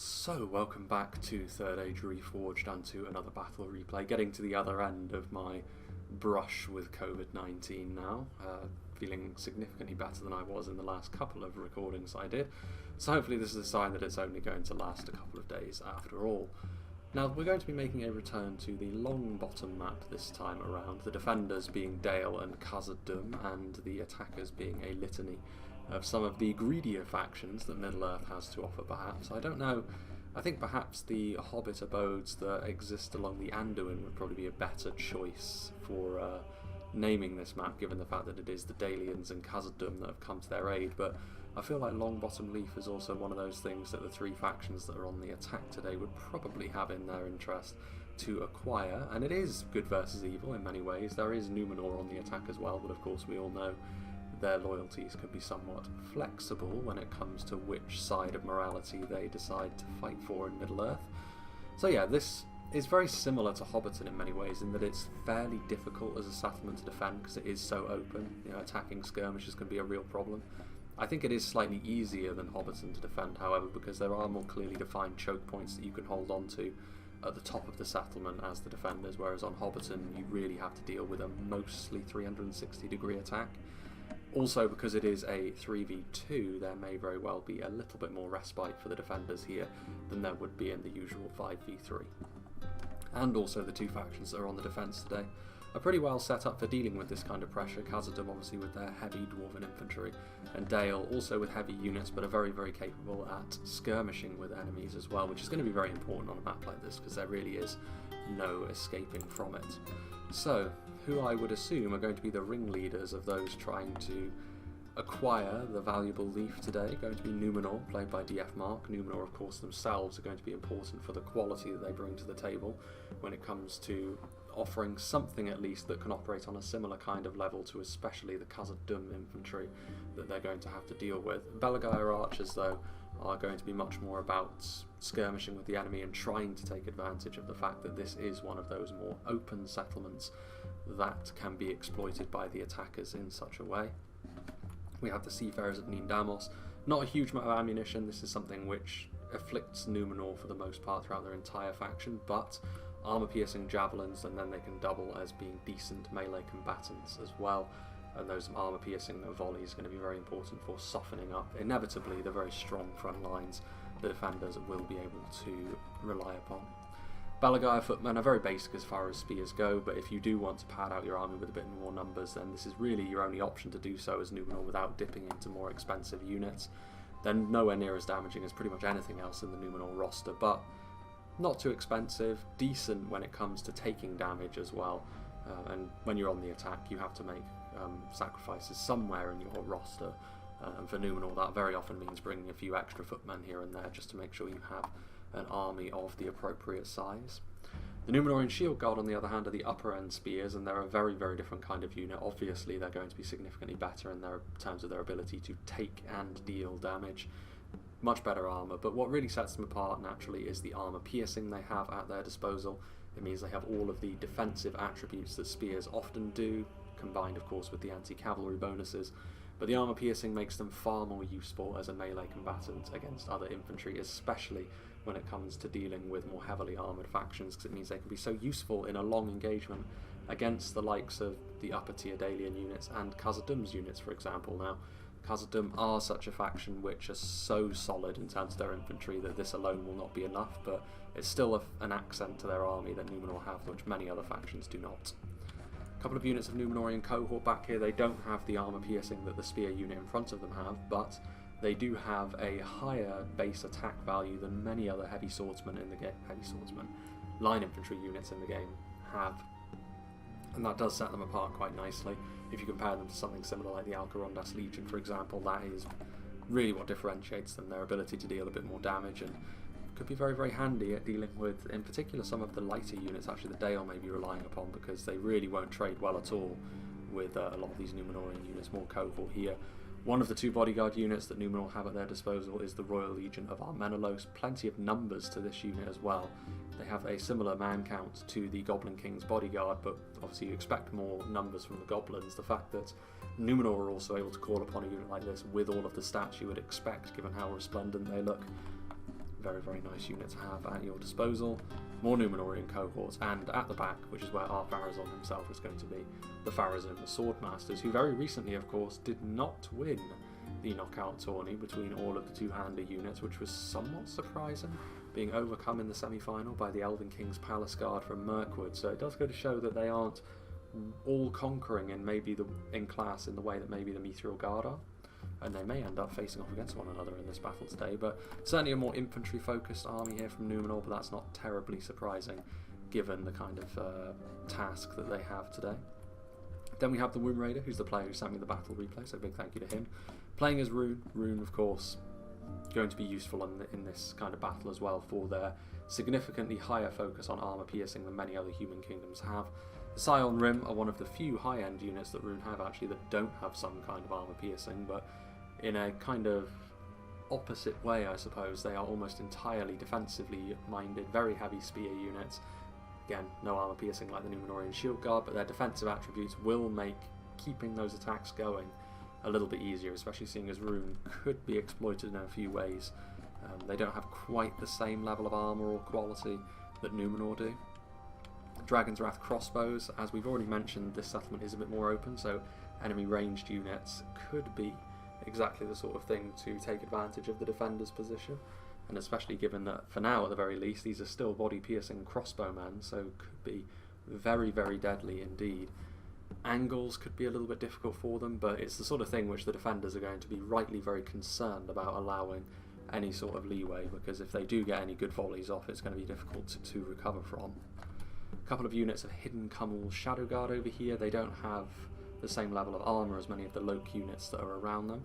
So, welcome back to 3rd Age Reforged and to another battle replay. Getting to the other end of my brush with COVID-19 now. Feeling significantly better than I was in the last couple of recordings I did. So hopefully this is a sign that it's only going to last a couple of days after all. Now, we're going to be making a return to the Longbottom map this time around, the defenders being Dale and Khazad-Dum, and the attackers being a litany of some of the greedier factions that Middle-earth has to offer, perhaps. I don't know. I think perhaps the Hobbit abodes that exist along the Anduin would probably be a better choice for naming this map, given the fact that it is the Dalians and Khazad-Dum that have come to their aid, but I feel like Longbottom Leaf is also one of those things that the three factions that are on the attack today would probably have in their interest to acquire, and it is good versus evil in many ways. There is Numenor on the attack as well, but of course we all know their loyalties can be somewhat flexible when it comes to which side of morality they decide to fight for in Middle-earth. So yeah, this is very similar to Hobbiton in many ways in that it's fairly difficult as a settlement to defend because it is so open. You know, attacking skirmishes can be a real problem. I think it is slightly easier than Hobbiton to defend, however, because there are more clearly defined choke points that you can hold on to at the top of the settlement as the defenders, whereas on Hobbiton you really have to deal with a mostly 360-degree attack. Also, because it is a 3v2, there may very well be a little bit more respite for the defenders here than there would be in the usual 5v3. And also the two factions that are on the defence today are pretty well set up for dealing with this kind of pressure. Khazad-Dum obviously with their heavy dwarven infantry, and Dale also with heavy units, but are very, very capable at skirmishing with enemies as well, which is going to be very important on a map like this because there really is no escaping from it. So, who I would assume are going to be the ringleaders of those trying to acquire the valuable leaf today, going to be Numenor, played by DF Mark. Numenor, of course, themselves are going to be important for the quality that they bring to the table when it comes to offering something at least that can operate on a similar kind of level to especially the Khazad-Dum infantry that they're going to have to deal with. Belagair archers, though, are going to be much more about skirmishing with the enemy and trying to take advantage of the fact that this is one of those more open settlements that can be exploited by the attackers in such a way. We have the Seafarers of Nindamos. Not a huge amount of ammunition. This is something which afflicts Numenor for the most part throughout their entire faction, but armour-piercing javelins, and then they can double as being decent melee combatants as well. And those armour-piercing volleys are going to be very important for softening up, inevitably, the very strong front lines the defenders will be able to rely upon. Belagair footmen are very basic as far as spears go, but if you do want to pad out your army with a bit more numbers, then this is really your only option to do so as Numenor without dipping into more expensive units. They're nowhere near as damaging as pretty much anything else in the Numenor roster, but not too expensive, decent when it comes to taking damage as well, and when you're on the attack you have to make sacrifices somewhere in your roster, and for Numenor that very often means bringing a few extra footmen here and there just to make sure you have an army of the appropriate size. The Numenorean Shield Guard, on the other hand, are the upper end spears, and they're a very, very different kind of unit. Obviously, they're going to be significantly better in terms of their ability to take and deal damage. Much better armour, but what really sets them apart naturally is the armour piercing they have at their disposal. It means they have all of the defensive attributes that spears often do, combined of course with the anti-cavalry bonuses. But the armour piercing makes them far more useful as a melee combatant against other infantry, especially when it comes to dealing with more heavily armoured factions, because it means they can be so useful in a long engagement against the likes of the upper tier Dalian units and Khazad-Dum's units, for example. Now, Khazad-Dum are such a faction which are so solid in terms of their infantry that this alone will not be enough, but it's still an accent to their army that Numenor have, which many other factions do not. A couple of units of Numenorian cohort back here, they don't have the armour piercing that the spear unit in front of them have, but they do have a higher base attack value than many other heavy swordsmen in the game, line infantry units in the game have, and that does set them apart quite nicely. If you compare them to something similar like the Alcarondas Legion, for example, that is really what differentiates them, their ability to deal a bit more damage, and could be very, very handy at dealing with, in particular, some of the lighter units actually the Dale may be relying upon, because they really won't trade well at all with a lot of these Numenorian units, more cohort here. One of the two bodyguard units that Numenor have at their disposal is the Royal Legion of Armenelos. Plenty of numbers to this unit as well. They have a similar man count to the Goblin King's bodyguard, but obviously you expect more numbers from the goblins. The fact that Numenor are also able to call upon a unit like this with all of the stats you would expect, given how resplendent they look, Very, very nice unit to have at your disposal. More Numenorian cohorts, and at the back, which is where our Pharazôn himself is going to be, the Pharazôn, the Swordmasters, who very recently, of course, did not win the knockout tourney between all of the two-hander units, which was somewhat surprising, being overcome in the semi-final by the Elven King's Palace Guard from Mirkwood. So it does go to show that they aren't all conquering in class in the way that maybe the Meteorial Guard are, and they may end up facing off against one another in this battle today. But certainly a more infantry-focused army here from Numenor, but that's not terribly surprising given the kind of task that they have today. Then we have the Womb Raider, who's the player who sent me the battle replay, so big thank you to him. Playing as Rhun. Rhun, of course, going to be useful in this kind of battle as well for their significantly higher focus on armor piercing than many other human kingdoms have. The Scion Rim are one of the few high-end units that Rhun have actually that don't have some kind of armor piercing, but in a kind of opposite way, I suppose. They are almost entirely defensively minded, very heavy spear units. Again, no armor piercing like the Numenorian Shield Guard, but their defensive attributes will make keeping those attacks going a little bit easier, especially seeing as Rhun could be exploited in a few ways. They don't have quite the same level of armor or quality that Numenor do. Dragon's Wrath crossbows, as we've already mentioned, this settlement is a bit more open, so enemy ranged units could be exactly the sort of thing to take advantage of the defender's position, and especially given that for now at the very least these are still body piercing crossbowmen, so could be very, very deadly indeed. Angles could be a little bit difficult for them, but it's the sort of thing which the defenders are going to be rightly very concerned about allowing any sort of leeway, because if they do get any good volleys off, it's going to be difficult to recover from. A couple of units of Hidden Cummel Shadow Guard over here. They don't have the same level of armour as many of the Loke units that are around them,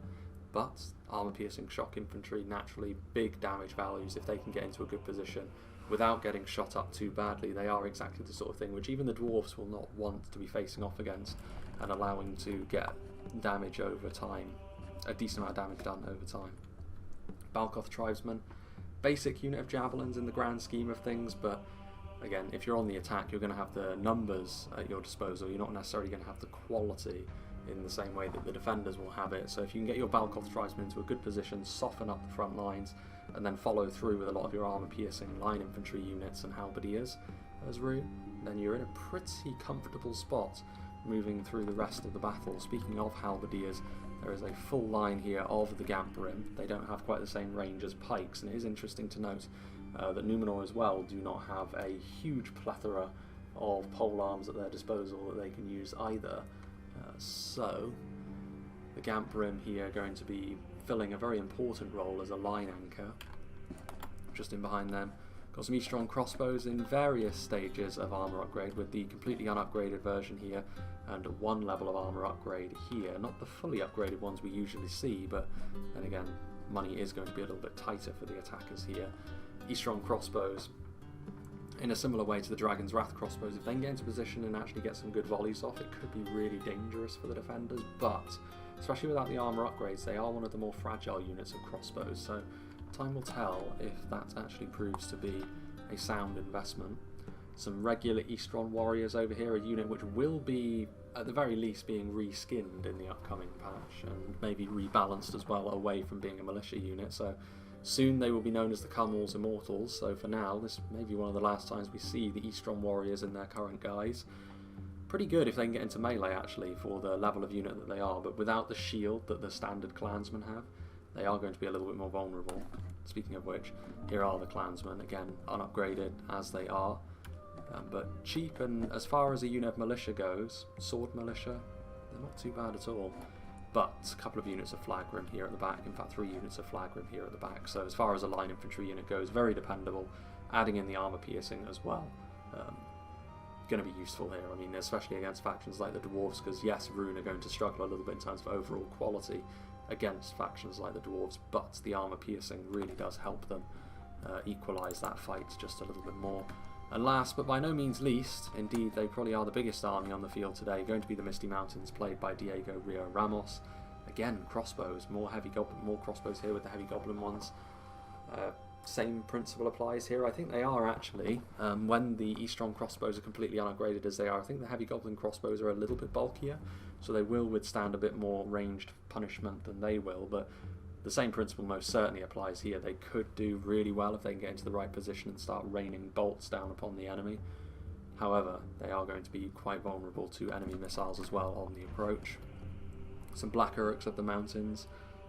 but armour-piercing shock infantry, naturally big damage values if they can get into a good position without getting shot up too badly. They are exactly the sort of thing which even the dwarves will not want to be facing off against, and allowing to get damage over time, a decent amount of damage done over time. Balkoth Tribesmen, basic unit of javelins in the grand scheme of things, but again, if you're on the attack, you're going to have the numbers at your disposal. You're not necessarily going to have the quality in the same way that the defenders will have it. So if you can get your Balkoth Tribesmen into a good position, soften up the front lines, and then follow through with a lot of your armour-piercing line infantry units and halberdiers as Rhun, then you're in a pretty comfortable spot moving through the rest of the battle. Speaking of halberdiers, there is a full line here of the Gamprim. They don't have quite the same range as pikes, and it is interesting to note that Numenor as well do not have a huge plethora of polearms at their disposal that they can use either. So the Gamprim here are going to be filling a very important role as a line anchor. Just in behind them, got some E-Strong crossbows in various stages of armour upgrade, with the completely unupgraded version here and one level of armour upgrade here. Not the fully upgraded ones we usually see, but then again, money is going to be a little bit tighter for the attackers here. E-Strong crossbows, in a similar way to the Dragon's Wrath crossbows, if they can get into position and actually get some good volleys off, it could be really dangerous for the defenders, but especially without the armour upgrades, they are one of the more fragile units of crossbows, so time will tell if that actually proves to be a sound investment. Some regular E-Strong warriors over here, a unit which will be, at the very least, being reskinned in the upcoming patch, and maybe rebalanced as well away from being a militia unit, so soon they will be known as the Cummel's Immortals, so for now this may be one of the last times we see the E-Strong warriors in their current guise. Pretty good if they can get into melee actually for the level of unit that they are, but without the shield that the standard clansmen have, they are going to be a little bit more vulnerable. Speaking of which, here are the clansmen, again unupgraded as they are, but cheap, and as far as a unit of militia goes, sword militia, they're not too bad at all. But a couple of units of Flagrim here at the back, in fact 3 units of Flagrim here at the back, so as far as a line infantry unit goes, very dependable, adding in the armour piercing as well. Going to be useful here, I mean, especially against factions like the Dwarves, because yes, Rhun are going to struggle a little bit in terms of overall quality against factions like the Dwarves, but the armour piercing really does help them equalise that fight just a little bit more. And last, but by no means least, indeed they probably are the biggest army on the field today, going to be the Misty Mountains, played by Diego Rio Ramos. Again, crossbows, more crossbows here with the heavy goblin ones. Same principle applies here. I think they are actually, when the E-Strong crossbows are completely unupgraded as they are, I think the heavy goblin crossbows are a little bit bulkier, so they will withstand a bit more ranged punishment than they will, but The same principle most certainly applies here. They could do really well if they can get into the right position and start raining bolts down upon the enemy. However, they are going to be quite vulnerable to enemy missiles as well on the approach. Some Black Uruks of the mountains.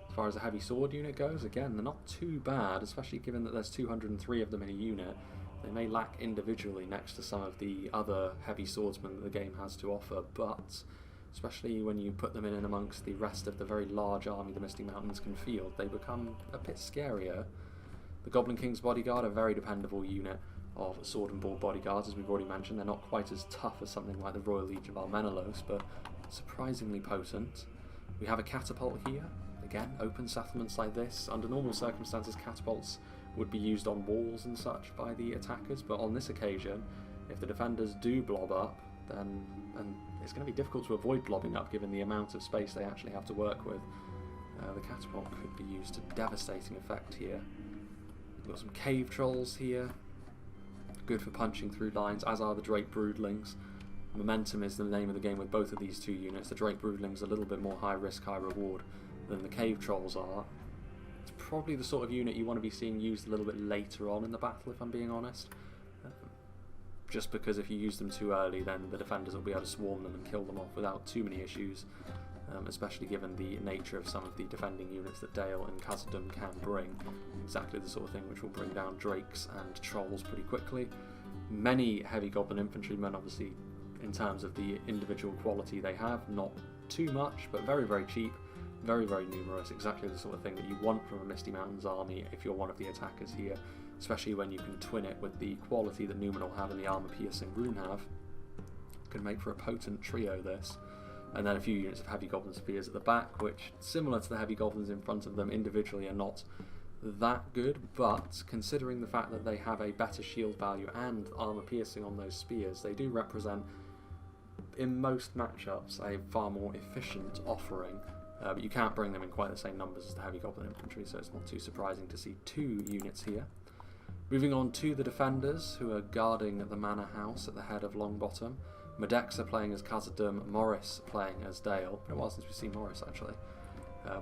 As far as a heavy sword unit goes, again, they're not too bad, especially given that there's 203 of them in a unit. They may lack individually next to some of the other heavy swordsmen that the game has to offer, but especially when you put them in and amongst the rest of the very large army the Misty Mountains can field, they become a bit scarier. The Goblin King's Bodyguard, a very dependable unit of sword and board bodyguards, as we've already mentioned. They're not quite as tough as something like the Royal Legion of Armenelos, but surprisingly potent. We have a catapult here. Again, open settlements like this. Under normal circumstances, catapults would be used on walls and such by the attackers, but on this occasion, if the defenders do blob up, then it's going to be difficult to avoid blobbing up given the amount of space they actually have to work with. The catapult could be used to devastating effect here. We've got some cave trolls here. Good for punching through lines, as are the Drake Broodlings. Momentum is the name of the game with both of these two units. The Drake Broodlings are a little bit more high risk, high reward than the Cave Trolls are. It's probably the sort of unit you want to be seeing used a little bit later on in the battle, if I'm being honest. Just because if you use them too early, then the defenders will be able to swarm them and kill them off without too many issues, especially given the nature of some of the defending units that Dale and Khazad-Dum can bring. Exactly the sort of thing which will bring down Drakes and Trolls pretty quickly. Many heavy Goblin infantrymen, obviously, in terms of the individual quality they have, not too much, but very, very cheap, very, very numerous, exactly the sort of thing that you want from a Misty Mountains army if you're one of the attackers here, especially when you can twin it with the quality that Numenor have and the armor-piercing Rhun have. Can make for a potent trio, this. And then a few units of heavy Goblin Spears at the back, which, similar to the heavy Goblins in front of them, individually are not that good, but considering the fact that they have a better shield value and armor piercing on those spears, they do represent, in most matchups, a far more efficient offering. But you can't bring them in quite the same numbers as the heavy Goblin infantry, so it's not too surprising to see two units here. Moving on to the defenders, who are guarding the manor house at the head of Longbottom. Medexa playing as Khazad-Dum, Morris playing as Dale. Been a while since we've seen Morris, actually.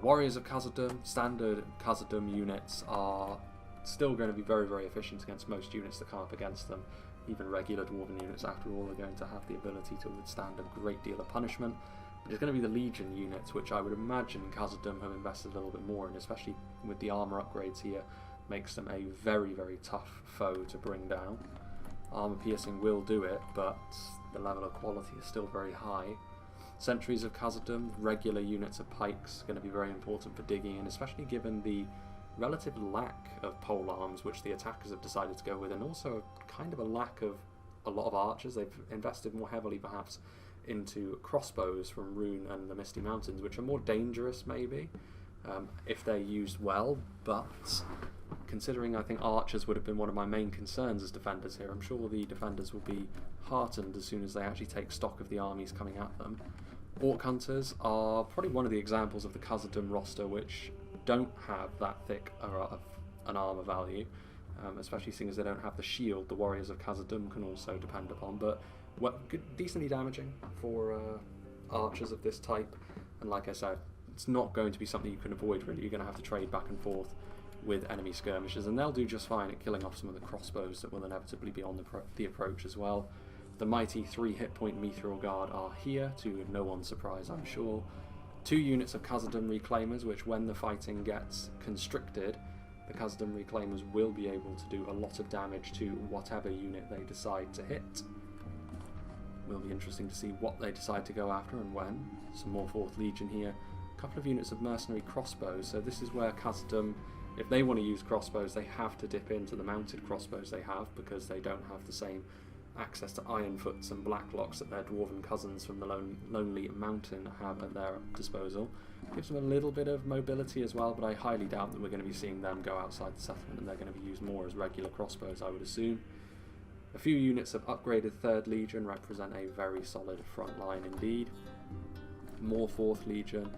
Warriors of Khazad-Dum, standard Khazad-Dum units are still going to be very, very efficient against most units that come up against them. Even regular Dwarven units, after all, are going to have the ability to withstand a great deal of punishment. But it's going to be the Legion units, which I would imagine Khazad-Dum have invested a little bit more in, especially with the armour upgrades here. Makes them a very, very tough foe to bring down. Armour piercing will do it, but the level of quality is still very high. Sentries of Khazad-Dum, regular units of pikes, going to be very important for digging in, especially given the relative lack of pole arms which the attackers have decided to go with, and also kind of a lack of a lot of archers. They've invested more heavily perhaps into crossbows from Rhun and the Misty Mountains, which are more dangerous maybe if they're used well, but considering I think archers would have been one of my main concerns as defenders here, I'm sure the defenders will be heartened as soon as they actually take stock of the armies coming at them. Orc Hunters are probably one of the examples of the Khazad-Dum roster which don't have that thick of an armour value, especially seeing as they don't have the shield the Warriors of Khazad-Dum can also depend upon, but decently damaging for archers of this type, and like I said, it's not going to be something you can avoid really. You're going to have to trade back and forth with enemy skirmishers, and they'll do just fine at killing off some of the crossbows that will inevitably be on the approach as well. The mighty 3 hit point Mithril Guard are here, to no one's surprise I'm sure. 2 units of Khazad-Dum Reclaimers, which when the fighting gets constricted, the Khazad-Dum Reclaimers will be able to do a lot of damage to whatever unit they decide to hit. Will be interesting to see what they decide to go after and when. Some more 4th Legion here. A couple of units of mercenary crossbows, so this is where Khazad-Dum, if they want to use crossbows, they have to dip into the mounted crossbows they have, because they don't have the same access to Ironfoots and Blacklocks that their dwarven cousins from the Lonely Mountain have at their disposal. Gives them a little bit of mobility as well, but I highly doubt that we're going to be seeing them go outside the settlement, and they're going to be used more as regular crossbows, I would assume. A few units of upgraded 3rd Legion represent a very solid front line indeed. More 4th Legion,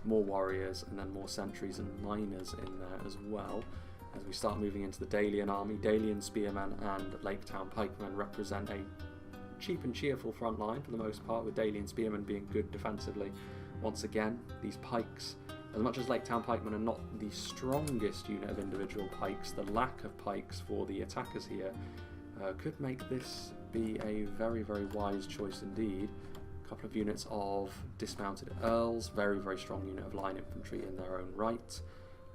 more warriors, and then more sentries and miners in there as well. As we start moving into the Dalian army, Dalian spearmen and Lake Town pikemen represent a cheap and cheerful front line for the most part, with Dalian spearmen being good defensively. Once again, these pikes As much as Lake Town pikemen are not the strongest unit of individual pikes, the lack of pikes for the attackers here could make this be a very, very wise choice indeed. A couple of units of dismounted earls, very, very strong unit of line infantry in their own right.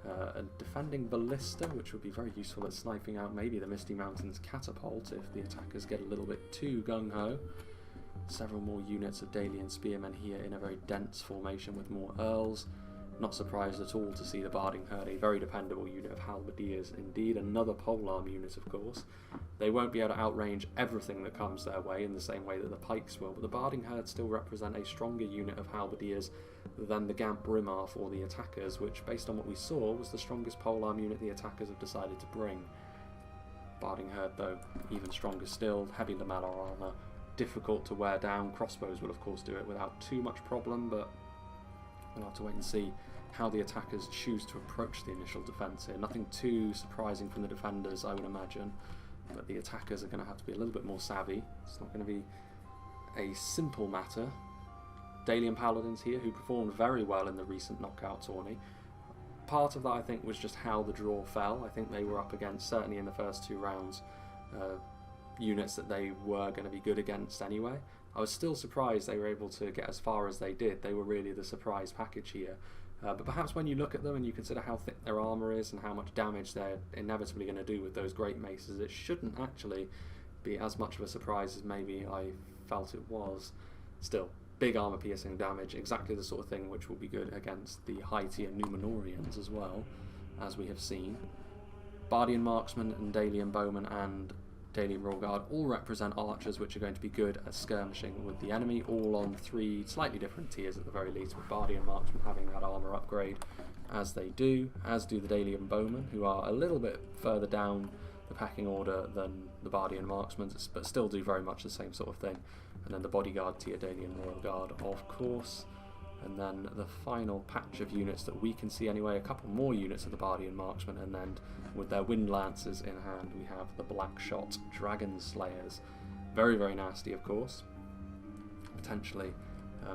A defending ballista, which would be very useful at sniping out maybe the Misty Mountains catapult if the attackers get a little bit too gung-ho. Several more units of Dalian spearmen here in a very dense formation with more earls. Not surprised at all to see the Barding Herd, a very dependable unit of halberdiers indeed, another polearm unit of course. They won't be able to outrange everything that comes their way in the same way that the pikes will, but the Barding Herd still represent a stronger unit of halberdiers than the Gamp Rimar for the attackers, which based on what we saw was the strongest polearm unit the attackers have decided to bring. Barding Herd though, even stronger still, heavy lamellar armour, difficult to wear down. Crossbows will of course do it without too much problem, but we'll have to wait and see how the attackers choose to approach the initial defence here. Nothing too surprising from the defenders, I would imagine, but the attackers are going to have to be a little bit more savvy. It's not going to be a simple matter. Dalian Paladins here, who performed very well in the recent knockout tourney. Part of that, I think, was just how the draw fell. I think they were up against, certainly in the first two rounds, units that they were going to be good against anyway. I was still surprised they were able to get as far as they did. They were really the surprise package here. But perhaps when you look at them and you consider how thick their armour is and how much damage they're inevitably going to do with those great maces, it shouldn't actually be as much of a surprise as maybe I felt it was. Still, big armour piercing damage, exactly the sort of thing which will be good against the high tier Numenorians as well, as we have seen. Bardian Marksman and Dalian Bowman and Dalian Royal Guard all represent archers which are going to be good at skirmishing with the enemy, all on three slightly different tiers at the very least, with Bardian Marksmen having that armour upgrade as they do, as do the Dalian Bowmen, who are a little bit further down the packing order than the Bardian Marksmen, but still do very much the same sort of thing. And then the Bodyguard tier Dalian Royal Guard, of course. And then the final patch of units that we can see anyway, a couple more units of the Bardian Marksmen, and then with their Wind Lancers in hand we have the Blackshot Dragon Slayers. Very, very nasty of course. Potentially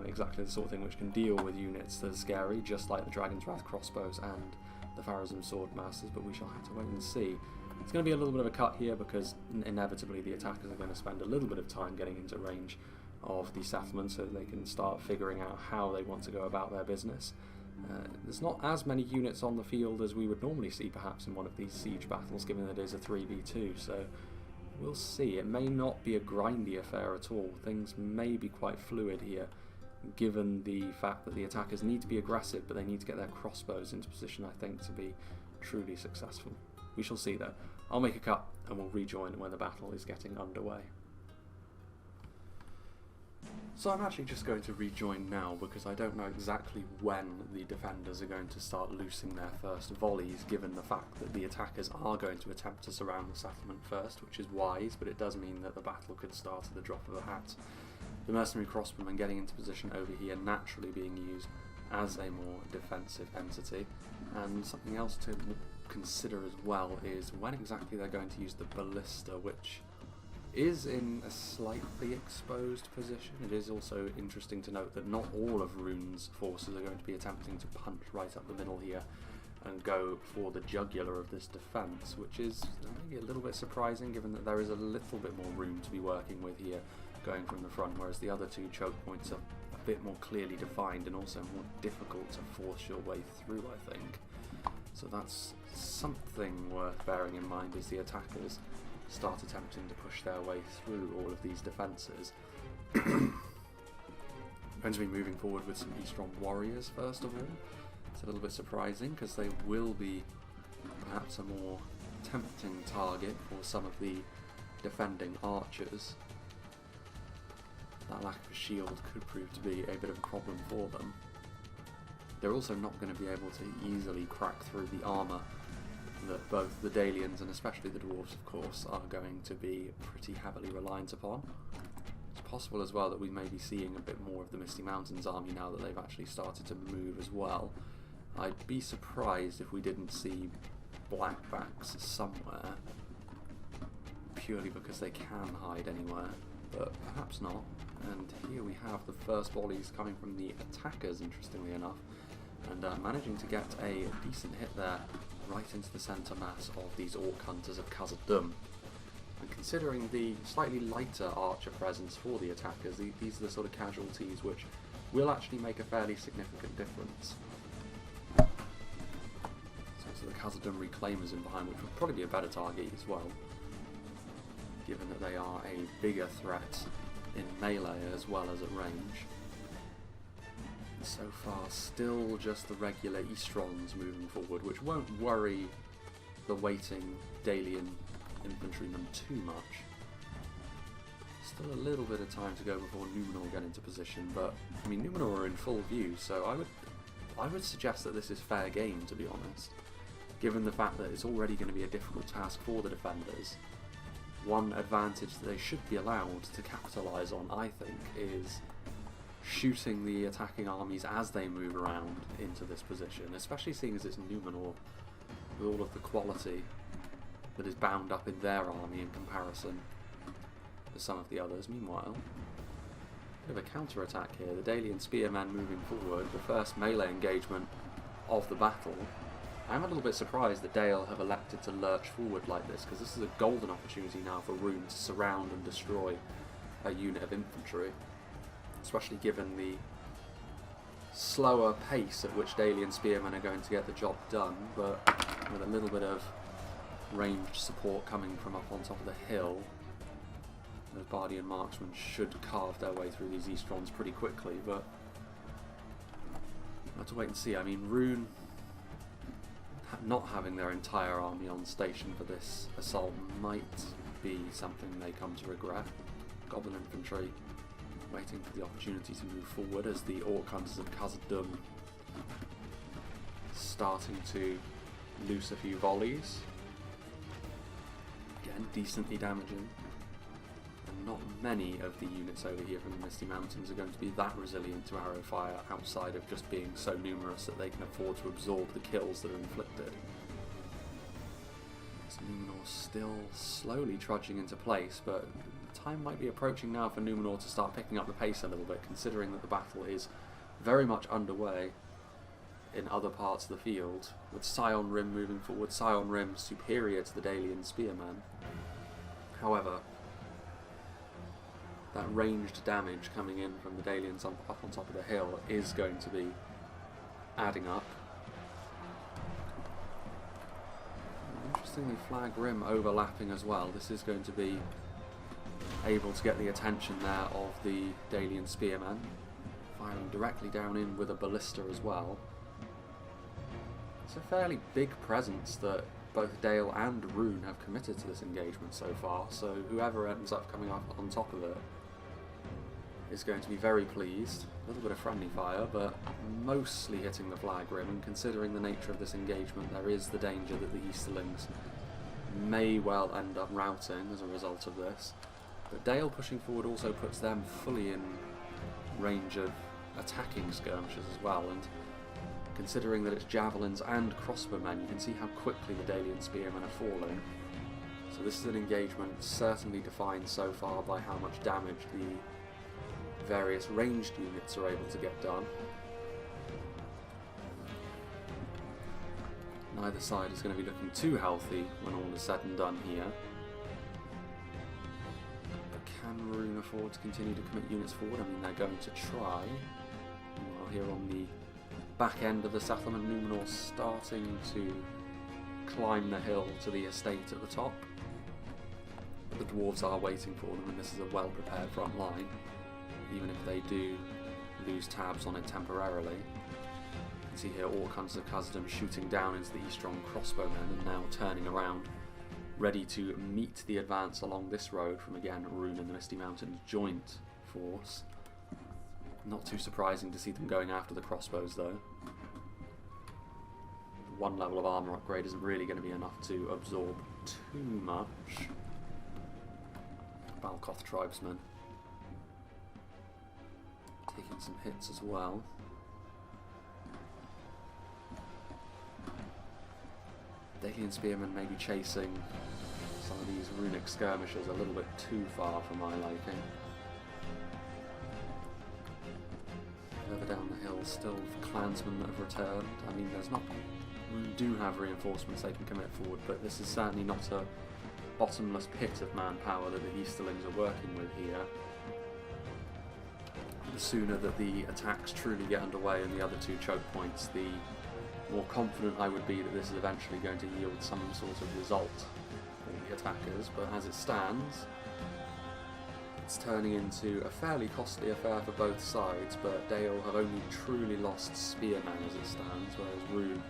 exactly the sort of thing which can deal with units that are scary, just like the Dragon's Wrath crossbows and the Pharazim Swordmasters, but we shall have to wait and see. It's going to be a little bit of a cut here because inevitably the attackers are going to spend a little bit of time getting into range of the settlement so they can start figuring out how they want to go about their business. There's not as many units on the field as we would normally see perhaps in one of these siege battles, given that it is a 3v2, so we'll see. It may not be a grindy affair at all. Things may be quite fluid here, given the fact that the attackers need to be aggressive, but they need to get their crossbows into position, I think, to be truly successful. We shall see though. I'll make a cut and we'll rejoin when the battle is getting underway. So I'm actually just going to rejoin now because I don't know exactly when the defenders are going to start loosing their first volleys, given the fact that the attackers are going to attempt to surround the settlement first, which is wise, but it does mean that the battle could start at the drop of a hat. The mercenary crossbowmen getting into position over here, naturally being used as a more defensive entity. And something else to consider as well is when exactly they're going to use the ballista, which is in a slightly exposed position. It is also interesting to note that not all of Rhun's forces are going to be attempting to punch right up the middle here and go for the jugular of this defence, which is maybe a little bit surprising given that there is a little bit more room to be working with here going from the front, whereas the other two choke points are a bit more clearly defined and also more difficult to force your way through, I think. So that's something worth bearing in mind as the attackers start attempting to push their way through all of these defences. Going to be moving forward with some Eastron warriors first of all. It's a little bit surprising because they will be perhaps a more tempting target for some of the defending archers. That lack of a shield could prove to be a bit of a problem for them. They're also not going to be able to easily crack through the armour that both the Dalians and especially the dwarves, of course, are going to be pretty heavily reliant upon. It's possible as well that we may be seeing a bit more of the Misty Mountains army now that they've actually started to move as well. I'd be surprised if we didn't see blackbacks somewhere, purely because they can hide anywhere, but perhaps not. And here we have the first volleys coming from the attackers, interestingly enough. and managing to get a decent hit there right into the centre mass of these Orc Hunters of Khazad-Dum. And considering the slightly lighter archer presence for the attackers, these are the sort of casualties which will actually make a fairly significant difference. So the Khazad-Dum Reclaimers in behind, which would probably be a better target as well, given that they are a bigger threat in melee as well as at range. So far, still just the regular Eastrons moving forward, which won't worry the waiting Dalian infantrymen too much. Still a little bit of time to go before Numenor get into position, but I mean Numenor are in full view, so I would suggest that this is fair game, to be honest, given the fact that it's already going to be a difficult task for the defenders. One advantage that they should be allowed to capitalise on, I think, is shooting the attacking armies as they move around into this position, especially seeing as it's Numenor with all of the quality that is bound up in their army in comparison to some of the others. Meanwhile, bit of a counter-attack here. The Dalian spearmen moving forward, the first melee engagement of the battle. I'm a little bit surprised that Dale have elected to lurch forward like this, because this is a golden opportunity now for Rhun to surround and destroy a unit of infantry, especially given the slower pace at which Dalian spearmen are going to get the job done, but with a little bit of ranged support coming from up on top of the hill, those Bardian marksmen should carve their way through these Eastrons pretty quickly, but we'll have to wait and see. I mean, Rhun not having their entire army on station for this assault might be something they come to regret. Goblin infantry waiting for the opportunity to move forward as the Orc Hunters of Khazad-Dum starting to loose a few volleys. Again, decently damaging. And not many of the units over here from the Misty Mountains are going to be that resilient to arrow fire, outside of just being so numerous that they can afford to absorb the kills that are inflicted. Numenor still slowly trudging into place, but time might be approaching now for Numenor to start picking up the pace a little bit, considering that the battle is very much underway in other parts of the field, with Scion Rim moving forward. Scion Rim superior to the Dalian spearmen. However, that ranged damage coming in from the Dalians up on top of the hill is going to be adding up. Interestingly, Flag Rim overlapping as well. This is going to be able to get the attention there of the Dalian spearmen, firing directly down in with a ballista as well. It's a fairly big presence that both Dale and Rhun have committed to this engagement so far, so whoever ends up coming up on top of it is going to be very pleased. A little bit of friendly fire, but mostly hitting the Flag Rim, and considering the nature of this engagement, there is the danger that the Easterlings may well end up routing as a result of this. But Dale pushing forward also puts them fully in range of attacking skirmishers as well, and considering that it's javelins and crossbowmen, you can see how quickly the Dalian spearmen are falling. So this is an engagement certainly defined so far by how much damage the various ranged units are able to get done. Neither side is going to be looking too healthy when all is said and done here. But can Rhun afford to continue to commit units forward? I mean, they're going to try. Meanwhile, here on the back end of the settlement, Numenor starting to climb the hill to the estate at the top. But the dwarves are waiting for them, and this is a well-prepared front line, even if they do lose tabs on it temporarily. You can see here Orc Hunters of Khazad-Dum shooting down into the Eastron crossbowmen, and now turning around, ready to meet the advance along this road from, again, Rhun and the Misty Mountains joint force. Not too surprising to see them going after the crossbows, though. One level of armour upgrade isn't really going to be enough to absorb too much. Balkoth tribesmen taking some hits as well. Dalian spearmen may be chasing some of these runic skirmishers a little bit too far for my liking. further down the hill, still clansmen that have returned. I mean, there's not... We do have reinforcements they can commit forward, but this is certainly not a bottomless pit of manpower that the Easterlings are working with here. The sooner that the attacks truly get underway and the other two choke points, the more confident I would be that this is eventually going to yield some sort of result for the attackers, but as it stands, it's turning into a fairly costly affair for both sides, but Dale have only truly lost spearmen as it stands, whereas Rhun,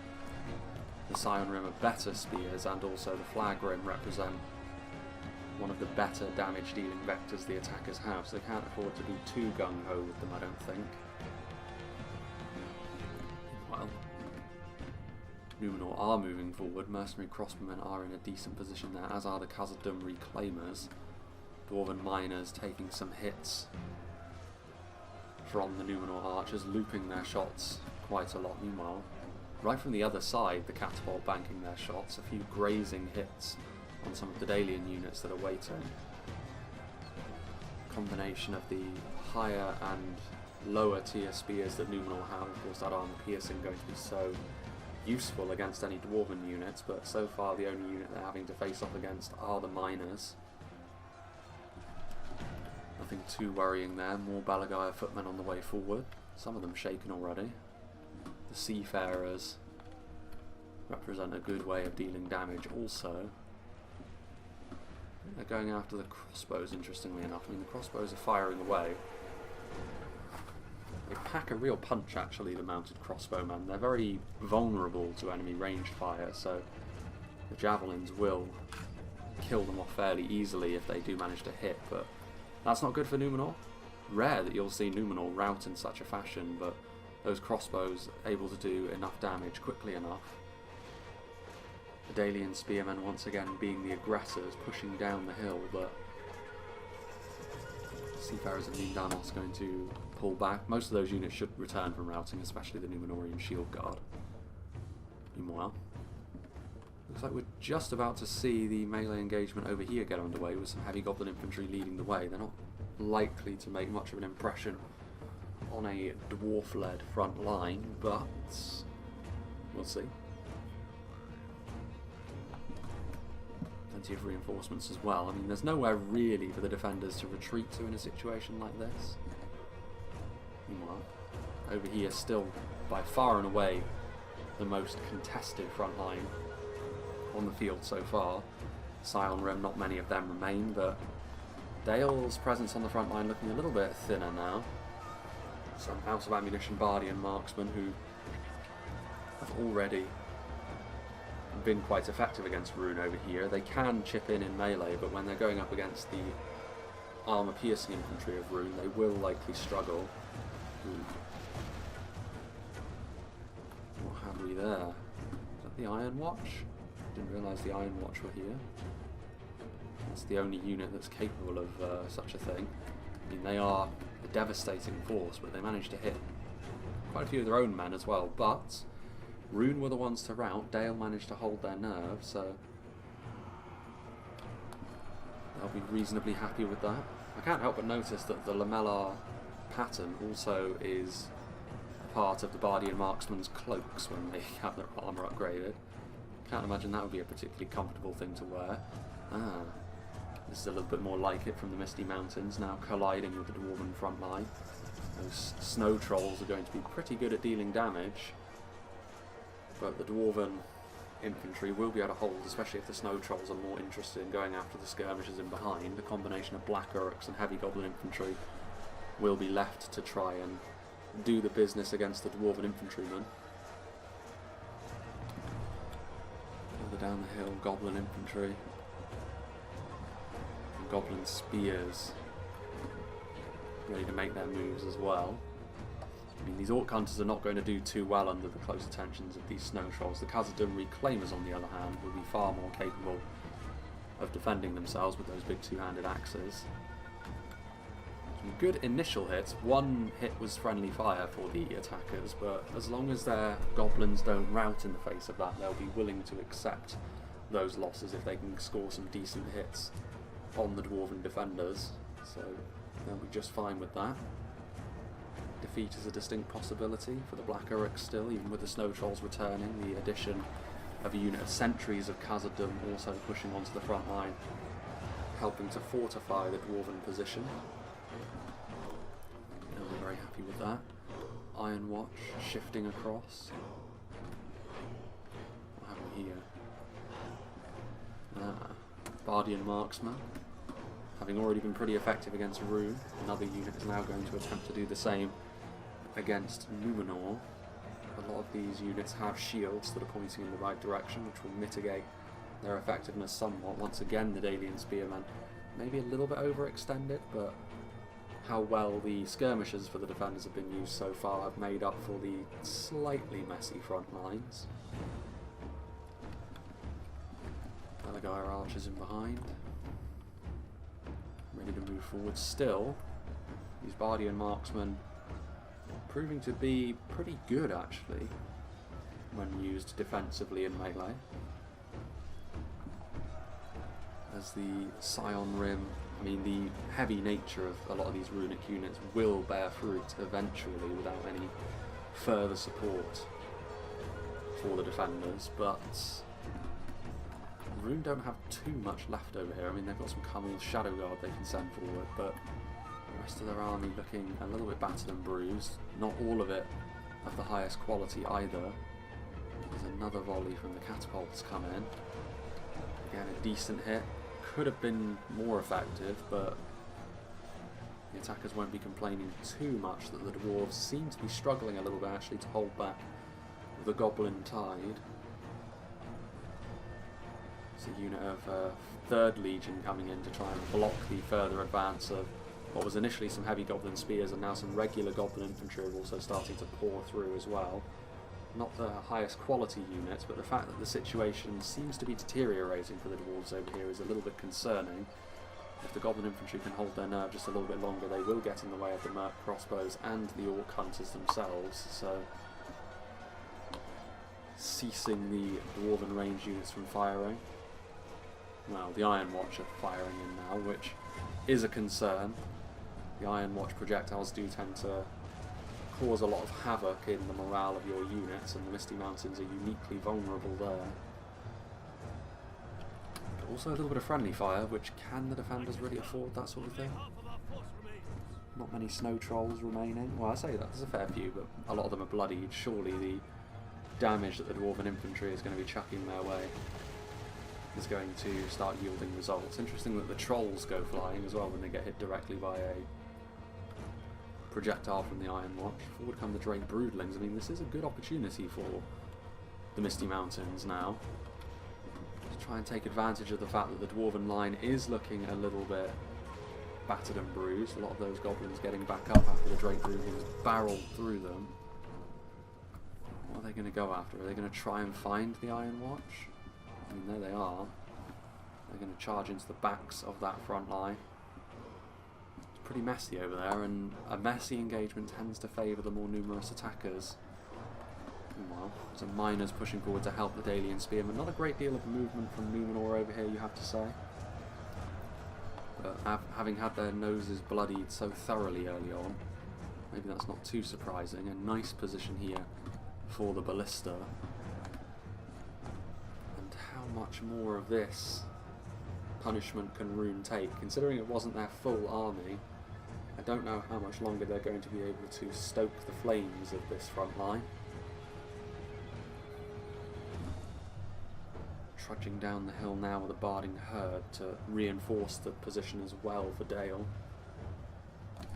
the Scion Rim are better spears, and also the Flag Rim represent one of the better damage dealing vectors the attackers have, so they can't afford to be too gung-ho with them, I don't think. Well, Numenor are moving forward, mercenary crossbowmen are in a decent position there, as are the Khazad-Dum reclaimers. Dwarven miners taking some hits from the Numenor archers, looping their shots quite a lot. Meanwhile, right from the other side, the catapult banking their shots, a few grazing hits on some of the Daedalian units that are waiting. Combination of the higher and lower tier spears that Numenor have, of course that armor piercing going to be so useful against any dwarven units, but so far the only unit they're having to face off against are the miners. Nothing too worrying there, more Balagaya footmen on the way forward, some of them shaken already. The seafarers represent a good way of dealing damage also. They're going after the crossbows, interestingly enough. I mean, the crossbows are firing away. They pack a real punch, actually, the mounted crossbowmen. They're very vulnerable to enemy ranged fire, so the javelins will kill them off fairly easily if they do manage to hit, but that's not good for Numenor. Rare that you'll see Numenor rout in such a fashion, but those crossbows able to do enough damage quickly enough. The Daedalian spearmen once again being the aggressors, pushing down the hill, but Seafarers of Danos going to pull back. Most of those units should return from routing, especially the Numenorian Shield Guard. Meanwhile, looks like we're just about to see the melee engagement over here get underway with some heavy goblin infantry leading the way. They're not likely to make much of an impression on a dwarf-led front line, but we'll see. Plenty of reinforcements as well. I mean, there's nowhere really for the defenders to retreat to in a situation like this. Meanwhile, over here still by far and away the most contested front line on the field so far. Scion Rim, not many of them remain, but Dale's presence on the front line looking a little bit thinner now. Some out of ammunition Bardian marksmen who have already been quite effective against Rhun over here. They can chip in melee, but when they're going up against the armor piercing infantry of Rhun, they will likely struggle. What have we there? Is that the Iron Watch? Didn't realise the Iron Watch were here. That's the only unit that's capable of such a thing. I mean, they are a devastating force, but they managed to hit quite a few of their own men as well. But Rhun were the ones to rout. Dale managed to hold their nerve, so they'll be reasonably happy with that. I can't help but notice that the lamellar pattern also is a part of the Bardian marksman's cloaks when they have their armour upgraded. Can't imagine that would be a particularly comfortable thing to wear. This is a little bit more like it from the Misty Mountains, now colliding with the Dwarven front line. Those snow trolls are going to be pretty good at dealing damage, but the Dwarven infantry will be able to hold, especially if the snow trolls are more interested in going after the skirmishers in behind. The combination of black orcs and heavy goblin infantry will be left to try and do the business against the Dwarven infantrymen. Further down the hill, goblin infantry. Goblin spears ready to make their moves as well. I mean, these orc hunters are not going to do too well under the close attentions of these snow trolls. The Khazad-Dum reclaimers, on the other hand, will be far more capable of defending themselves with those big two-handed axes. Some good initial hits. One hit was friendly fire for the attackers, but as long as their goblins don't rout in the face of that, they'll be willing to accept those losses if they can score some decent hits on the Dwarven defenders, so they'll be just fine with that. defeat is a distinct possibility for the Black Uruks still, even with the Snow Trolls returning. The addition of a unit of sentries of Khazad-Dum also pushing onto the front line, helping to fortify the Dwarven position. They'll be very happy with that. Iron Watch shifting across. What have we here? Bardian Marksman. Having already been pretty effective against Rhun, another unit is now going to attempt to do the same against Numenor. A lot of these units have shields that are pointing in the right direction, which will mitigate their effectiveness somewhat. Once again, the Dalian Spearmen maybe a little bit overextended, but how well the skirmishers for the defenders have been used so far have made up for the slightly messy front lines. Belagair archers in behind, ready to move forward still. These Bardian marksmen proving to be pretty good actually when used defensively in melee. As the Scion Rim, I mean the heavy nature of a lot of these runic units will bear fruit eventually without any further support for the defenders, but Rhun don't have too much left over here. I mean, they've got some Camels Shadow Guard they can send forward, but the rest of their army looking a little bit battered and bruised. Not all of it of the highest quality either. There's another volley from the catapults come in. Again, a decent hit. Could have been more effective, but the attackers won't be complaining too much that the dwarves seem to be struggling a little bit actually to hold back the Goblin Tide. It's a unit of 3rd Legion coming in to try and block the further advance of what was initially some heavy Goblin Spears, and now some regular Goblin Infantry are also starting to pour through as well. Not the highest quality units, but the fact that the situation seems to be deteriorating for the dwarves over here is a little bit concerning. If the Goblin Infantry can hold their nerve just a little bit longer, they will get in the way of the Merc Crossbows and the Orc Hunters themselves, so ceasing the Dwarven range units from firing. Well, the Iron Watch are firing in now, which is a concern. The Iron Watch projectiles do tend to cause a lot of havoc in the morale of your units, and the Misty Mountains are uniquely vulnerable there. But also a little bit of friendly fire, which can the defenders really afford, that sort of thing? Not many Snow Trolls remaining. Well, I say that, there's a fair few, but a lot of them are bloodied. Surely the damage that the Dwarven Infantry is going to be chucking their way is going to start yielding results. Interesting that the Trolls go flying as well when they get hit directly by a projectile from the Iron Watch. Forward come the Drake Broodlings. I mean, this is a good opportunity for the Misty Mountains now to try and take advantage of the fact that the Dwarven line is looking a little bit battered and bruised. A lot of those goblins getting back up after the Drake Broodlings barreled through them. What are they going to go after? Are they going to try and find the Iron Watch? I mean, there they are. They're going to charge into the backs of that front line. It's pretty messy over there, and a messy engagement tends to favour the more numerous attackers. Meanwhile, there's a Miners pushing forward to help the Dalian Spearmen. Not a great deal of movement from Numenor over here, you have to say. But having had their noses bloodied so thoroughly early on, maybe that's not too surprising. A nice position here for the Ballista. How much more of this punishment can Rhun take? Considering it wasn't their full army, I don't know how much longer they're going to be able to stoke the flames of this front line. Trudging down the hill now with a Barding herd to reinforce the position as well for Dale. A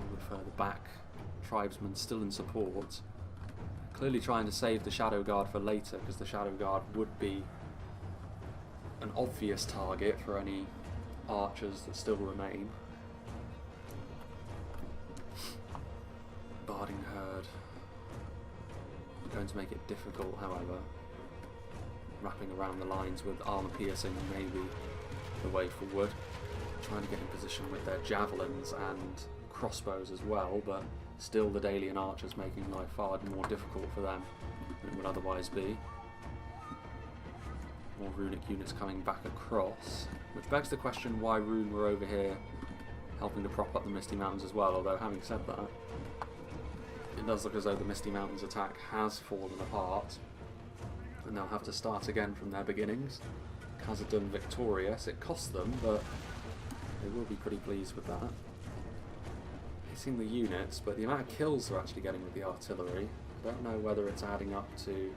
little further back, tribesmen still in support. Clearly trying to save the Shadow Guard for later, because the Shadow Guard would be an obvious target for any archers that still remain. Barding herd. Going to make it difficult, however. Wrapping around the lines with armour piercing may be the way forward. Trying to get in position with their javelins and crossbows as well, but still the Dalian archers making life far more difficult for them than it would otherwise be. More runic units coming back across, which begs the question why Rhun were over here helping to prop up the Misty Mountains as well, although having said that, it does look as though the Misty Mountains attack has fallen apart, and they'll have to start again from their beginnings. Khazad-Dum victorious. It cost them, but they will be pretty pleased with that. Hitting the units, but the amount of kills they're actually getting with the artillery, I don't know whether it's adding up to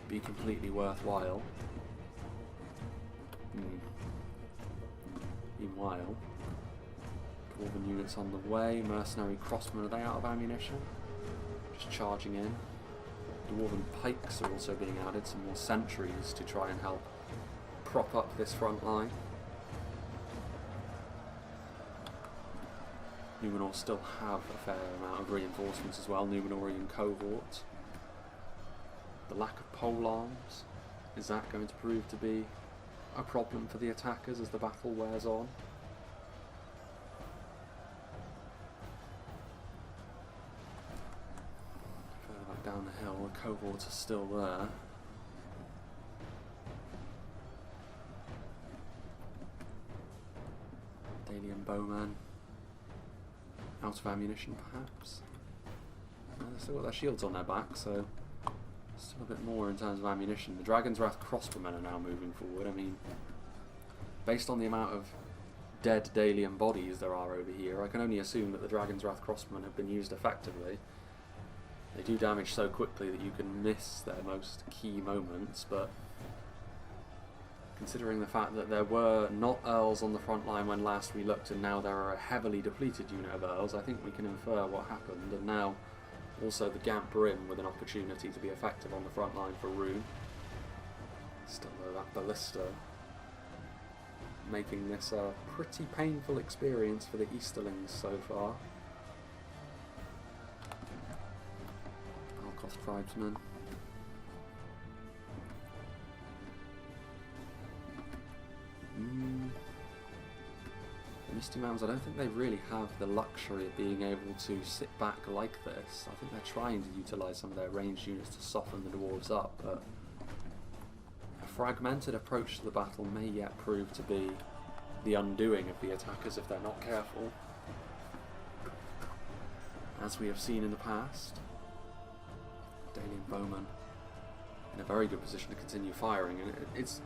be completely worthwhile. Meanwhile, Dwarven units on the way. Mercenary crossmen, are they out of ammunition? Just charging in. Dwarven pikes are also being added, some more sentries to try and help prop up this front line. Numenor still have a fair amount of reinforcements as well, Numenorian cohorts. The lack of pole arms, is that going to prove to be a problem for the attackers as the battle wears on? Further back down the hill, the cohorts are still there. Dalian bowmen. Out of ammunition, perhaps. They've still got their shields on their back, so still a bit more in terms of ammunition. The Dragon's Wrath crossbowmen are now moving forward. I mean, based on the amount of dead Dalian bodies there are over here, I can only assume that the Dragon's Wrath crossbowmen have been used effectively. They do damage so quickly that you can miss their most key moments, but considering the fact that there were not Earls on the front line when last we looked, and now there are a heavily depleted unit of Earls, I think we can infer what happened, and now also the Gamp Brim with an opportunity to be effective on the front line for Rhun. Still though, that Ballista making this a pretty painful experience for the Easterlings so far. Alkoth tribesmen. The Misty Mountains, I don't think they really have the luxury of being able to sit back like this. I think they're trying to utilise some of their ranged units to soften the dwarves up, but a fragmented approach to the battle may yet prove to be the undoing of the attackers if they're not careful. As we have seen in the past, Dalian bowmen in a very good position to continue firing, and it's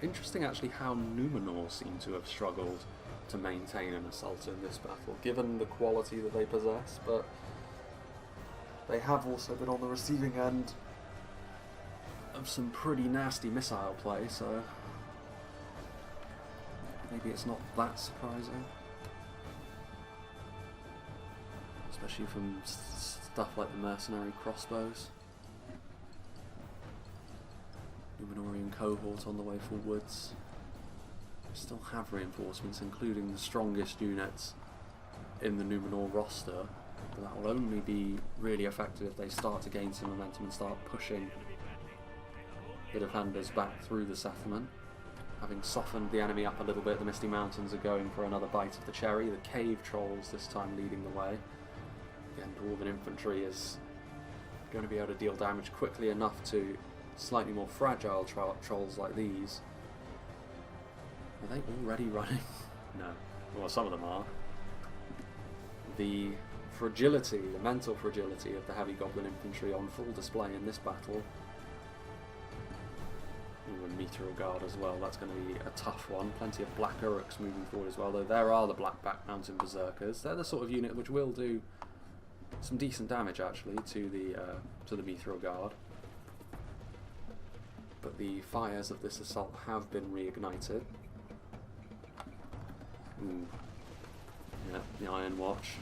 interesting actually how Numenor seem to have struggled to maintain an assault in this battle, given the quality that they possess, but they have also been on the receiving end of some pretty nasty missile play, so maybe it's not that surprising. Especially from stuff like the mercenary crossbows. Numenorian cohort on the way forwards. Still have reinforcements, including the strongest units in the Numenor roster, but that will only be really effective if they start to gain some momentum and start pushing the defenders back through the settlement. Having softened the enemy up a little bit, the Misty Mountains are going for another bite of the cherry. The cave trolls this time leading the way. Again, Dwarven infantry is going to be able to deal damage quickly enough to slightly more fragile trolls like these. Are they already running? No. Well, some of them are. The fragility, the mental fragility of the heavy goblin infantry on full display in this battle. Ooh, and Meteor Guard as well. That's going to be a tough one. Plenty of Black Uruks moving forward as well, though there are the Blackback Mountain Berserkers. They're the sort of unit which will do some decent damage actually to the Meteor Guard. But the fires of this assault have been reignited. Yeah, the Iron Watch.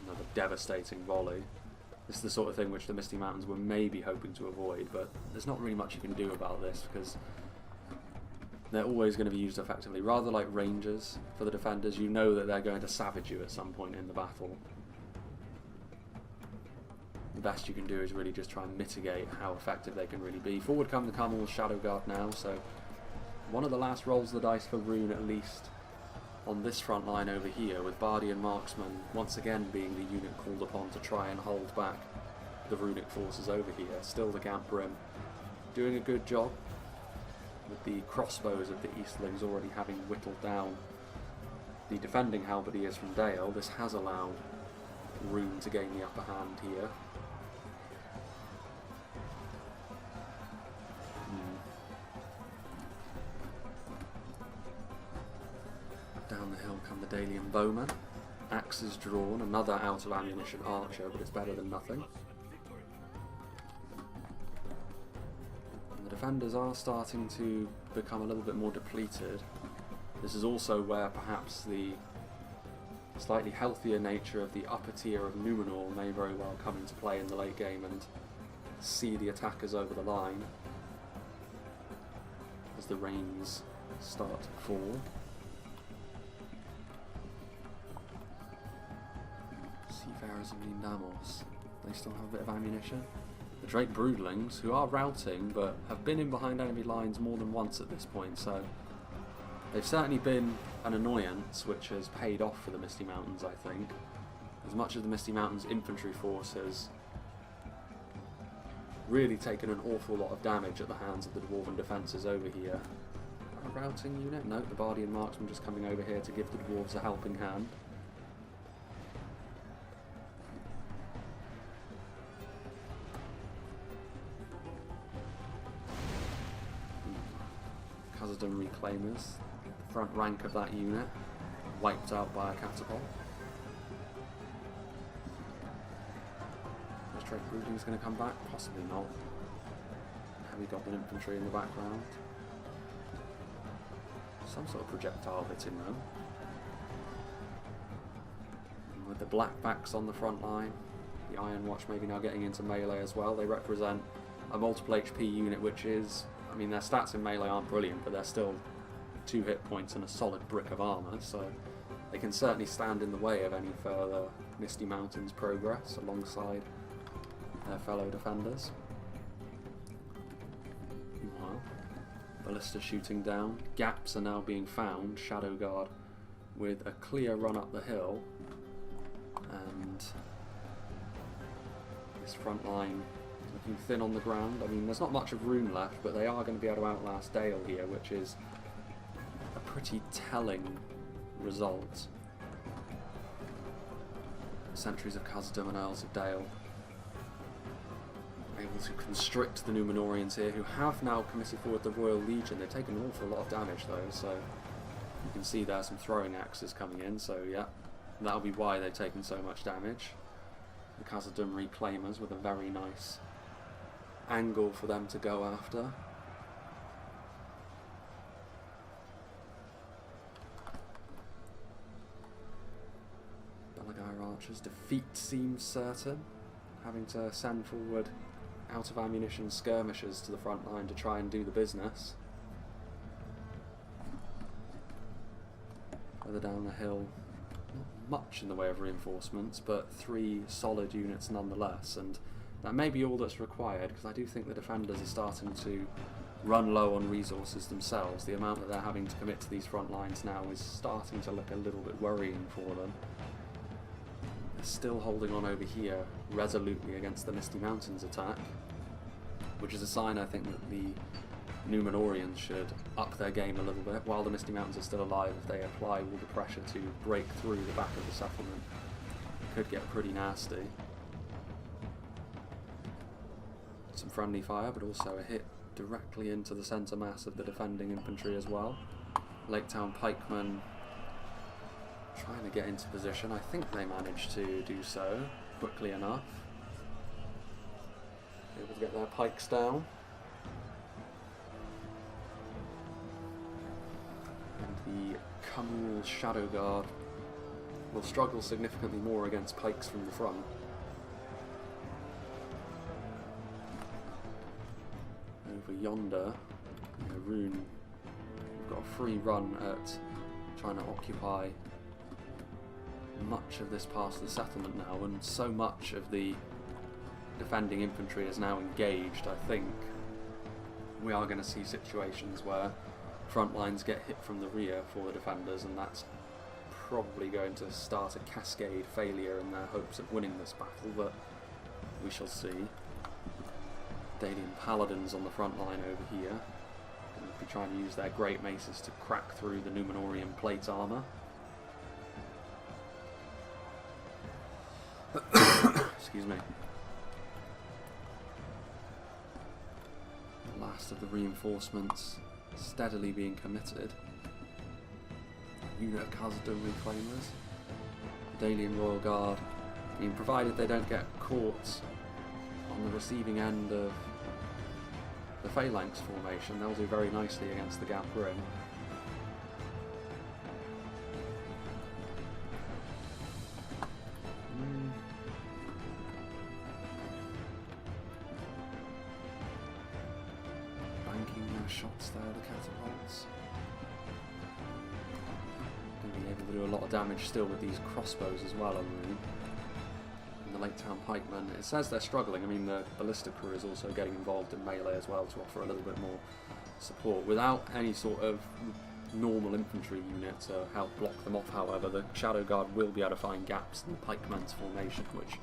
Another devastating volley. This is the sort of thing which the Misty Mountains were maybe hoping to avoid, but there's not really much you can do about this because they're always going to be used effectively. Rather like Rangers for the defenders, you know that they're going to savage you at some point in the battle. The best you can do is really just try and mitigate how effective they can really be. Forward come the Carmel's Shadow Guard now, so one of the last rolls of the dice for Rhun at least on this front line over here, with Bardian Marksman once again being the unit called upon to try and hold back the runic forces over here. Still the Gamp Brim doing a good job. with the crossbows of the Eastlings already having whittled down the defending halberdiers from Dale, this has allowed Rhun to gain the upper hand here. Down the hill come the Dalian bowmen. Axes drawn, another out of ammunition archer, but it's better than nothing. And the defenders are starting to become a little bit more depleted. This is also where perhaps the slightly healthier nature of the upper tier of Numenor may very well come into play in the late game and see the attackers over the line as the rains start to fall. Seafarers of Lindamos, they still have a bit of ammunition. The Drake Broodlings, who are routing but have been in behind enemy lines more than once at this point, so they've certainly been an annoyance, which has paid off for the Misty Mountains, I think. As much as the Misty Mountains infantry force has really taken an awful lot of damage at the hands of the Dwarven defences over here. A routing unit? No, the Bardian Marksman just coming over here to give the Dwarves a helping hand. Khazad-Dum Reclaimers. Front rank of that unit wiped out by a catapult. Is Drake Broodling's going to come back? Possibly not. Have we got the infantry in the background? Some sort of projectile hitting them. And with the black backs on the front line, the Iron Watch maybe now getting into melee as well. They represent a multiple HP unit, which is, I mean, their stats in melee aren't brilliant, but they're still 2 hit points and a solid brick of armour, so they can certainly stand in the way of any further Misty Mountains progress alongside their fellow defenders. Meanwhile, ballista shooting down, gaps are now being found, Shadow Guard with a clear run up the hill, and this front line looking thin on the ground. I mean, there's not much of Rhun left, but they are going to be able to outlast Dale here, which is a pretty telling result. Centuries of Khazad-Dum and Earls of Dale able to constrict the Numenorians here, who have now committed forward the Royal Legion. They've taken an awful lot of damage though, so you can see there some throwing axes coming in, so yeah, that'll be why they've taken so much damage. The Khazad-Dum Reclaimers with a very nice angle for them to go after. Balagar Archers, defeat seems certain, having to send forward out of ammunition skirmishers to the front line to try and do the business. Further down the hill, not much in the way of reinforcements, but 3 solid units nonetheless, and that may be all that's required, because I do think the defenders are starting to run low on resources themselves. The amount that they're having to commit to these front lines now is starting to look a little bit worrying for them. They're still holding on over here resolutely against the Misty Mountains attack, which is a sign, I think, that the Numenorians should up their game a little bit. While the Misty Mountains are still alive, if they apply all the pressure to break through the back of the settlement, it could get pretty nasty. Some friendly fire, but also a hit directly into the centre mass of the defending infantry as well. Lake Town pikemen trying to get into position. I think they managed to do so quickly enough. Able to get their pikes down. And the Cumul Shadow Guard will struggle significantly more against pikes from the front. Over yonder, Rhun, we've got a free run at trying to occupy much of this part of the settlement now, and so much of the defending infantry is now engaged. I think we are going to see situations where front lines get hit from the rear for the defenders, and that's probably going to start a cascade failure in their hopes of winning this battle, but we shall see. Dalian Paladins on the front line over here, going to be try and use their great maces to crack through the Numenorian plate armour. Excuse me. The last of the reinforcements steadily being committed. Unit of Khazad-Dum reclaimers. The Dalian Royal Guard, being provided they don't get caught on the receiving end of the phalanx formation, they'll do very nicely against the Gap Ring. Banking their shots there, the catapults. Going to be able to do a lot of damage still with these crossbows as well on Rhun. And the Lake Town pikemen, it says they're struggling. I mean, the ballista crew is also getting involved in melee as well to offer a little bit more support. Without any sort of normal infantry unit to help block them off, however, the Shadow Guard will be able to find gaps in the pikemen's formation, which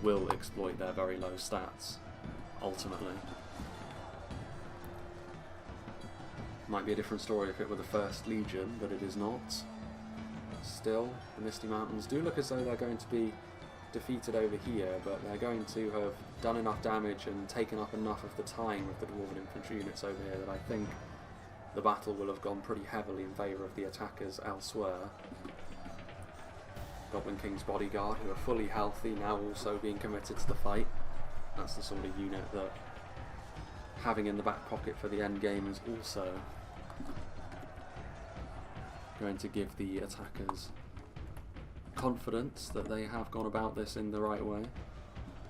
will exploit their very low stats, ultimately. Might be a different story if it were the 1st Legion, but it is not. Still, the Misty Mountains do look as though they're going to be defeated over here, but they're going to have done enough damage and taken up enough of the time with the Dwarven infantry units over here that I think the battle will have gone pretty heavily in favour of the attackers elsewhere. Goblin King's bodyguard, who are fully healthy, now also being committed to the fight. That's the sort of unit that having in the back pocket for the end game is also going to give the attackers confidence that they have gone about this in the right way.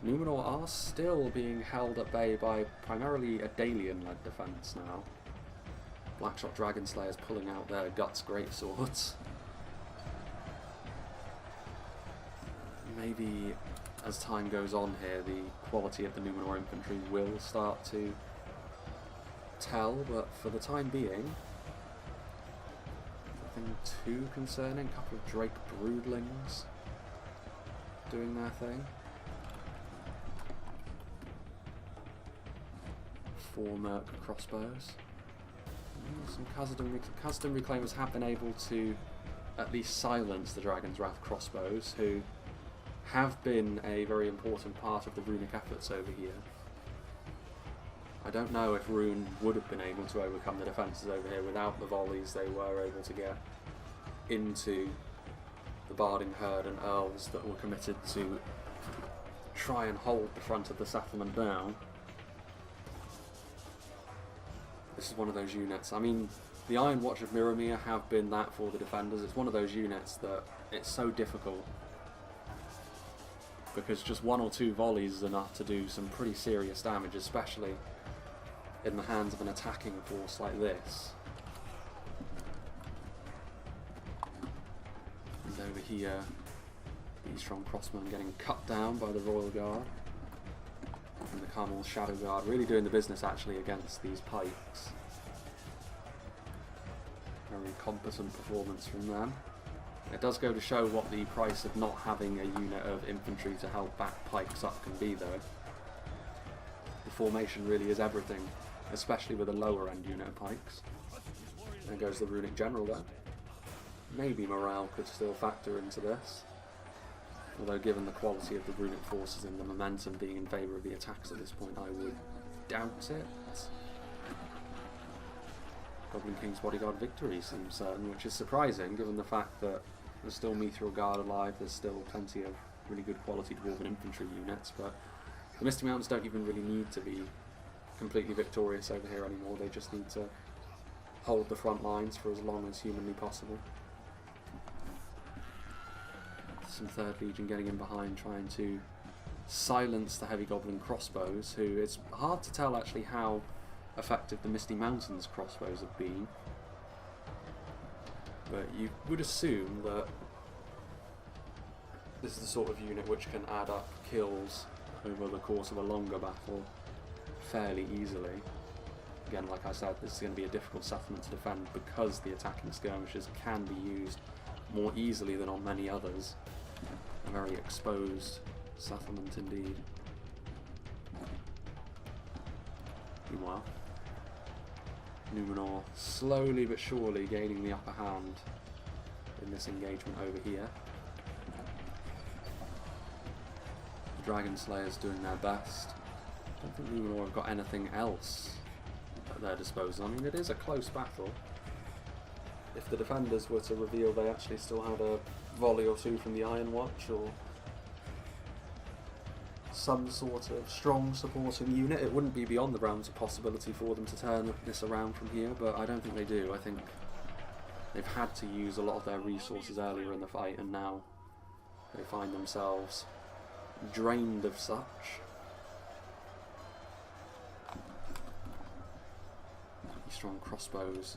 Numenor are still being held at bay by primarily a Dalian-led defence now. Blackshot Dragon Slayers pulling out their Guts Greatswords. Maybe as time goes on here, the quality of the Numenor infantry will start to tell, but for the time being, nothing too concerning. A couple of Drake Broodlings doing their thing. 4 Merc crossbows. Some Khazad-Dum reclaimers have been able to at least silence the Dragon's Wrath crossbows, who have been a very important part of the runic efforts over here. I don't know if Rhun would have been able to overcome the defences over here without the volleys they were able to get into the Barding Herd and Earls that were committed to try and hold the front of the settlement down. This is one of those units. I mean, the Iron Watch of Mirrormere have been that for the defenders. It's one of those units that it's so difficult because just 1 or 2 volleys is enough to do some pretty serious damage, especially in the hands of an attacking force like this. And over here, these strong crossmen getting cut down by the Royal Guard. And the Carmel's Shadow Guard really doing the business actually against these pikes. Very competent performance from them. It does go to show what the price of not having a unit of infantry to help back pikes up can be, though. The formation really is everything, especially with a lower end unit of pikes. There goes the Runic General there. Maybe morale could still factor into this. Although given the quality of the runic forces and the momentum being in favour of the attacks at this point, I would doubt it. Goblin King's bodyguard victory seems certain, which is surprising given the fact that there's still Mithril Guard alive, there's still plenty of really good quality Dwarven infantry units, but the Misty Mountains don't even really need to be completely victorious over here anymore, they just need to hold the front lines for as long as humanly possible. Some 3rd Legion getting in behind, trying to silence the heavy goblin crossbows, who it's hard to tell actually how effective the Misty Mountains crossbows have been. But you would assume that this is the sort of unit which can add up kills over the course of a longer battle fairly easily. Again, like I said, this is going to be a difficult settlement to defend because the attacking skirmishers can be used more easily than on many others. A very exposed settlement indeed. Numenor slowly but surely gaining the upper hand in this engagement over here. The Dragon Slayers doing their best. I don't think Numenor have got anything else at their disposal. I mean, it is a close battle. If the defenders were to reveal they actually still had a volley or two from the Iron Watch, or some sort of strong supporting unit, it wouldn't be beyond the realms of possibility for them to turn this around from here, but I don't think they do. I think they've had to use a lot of their resources earlier in the fight, and now they find themselves drained of such. Strong crossbows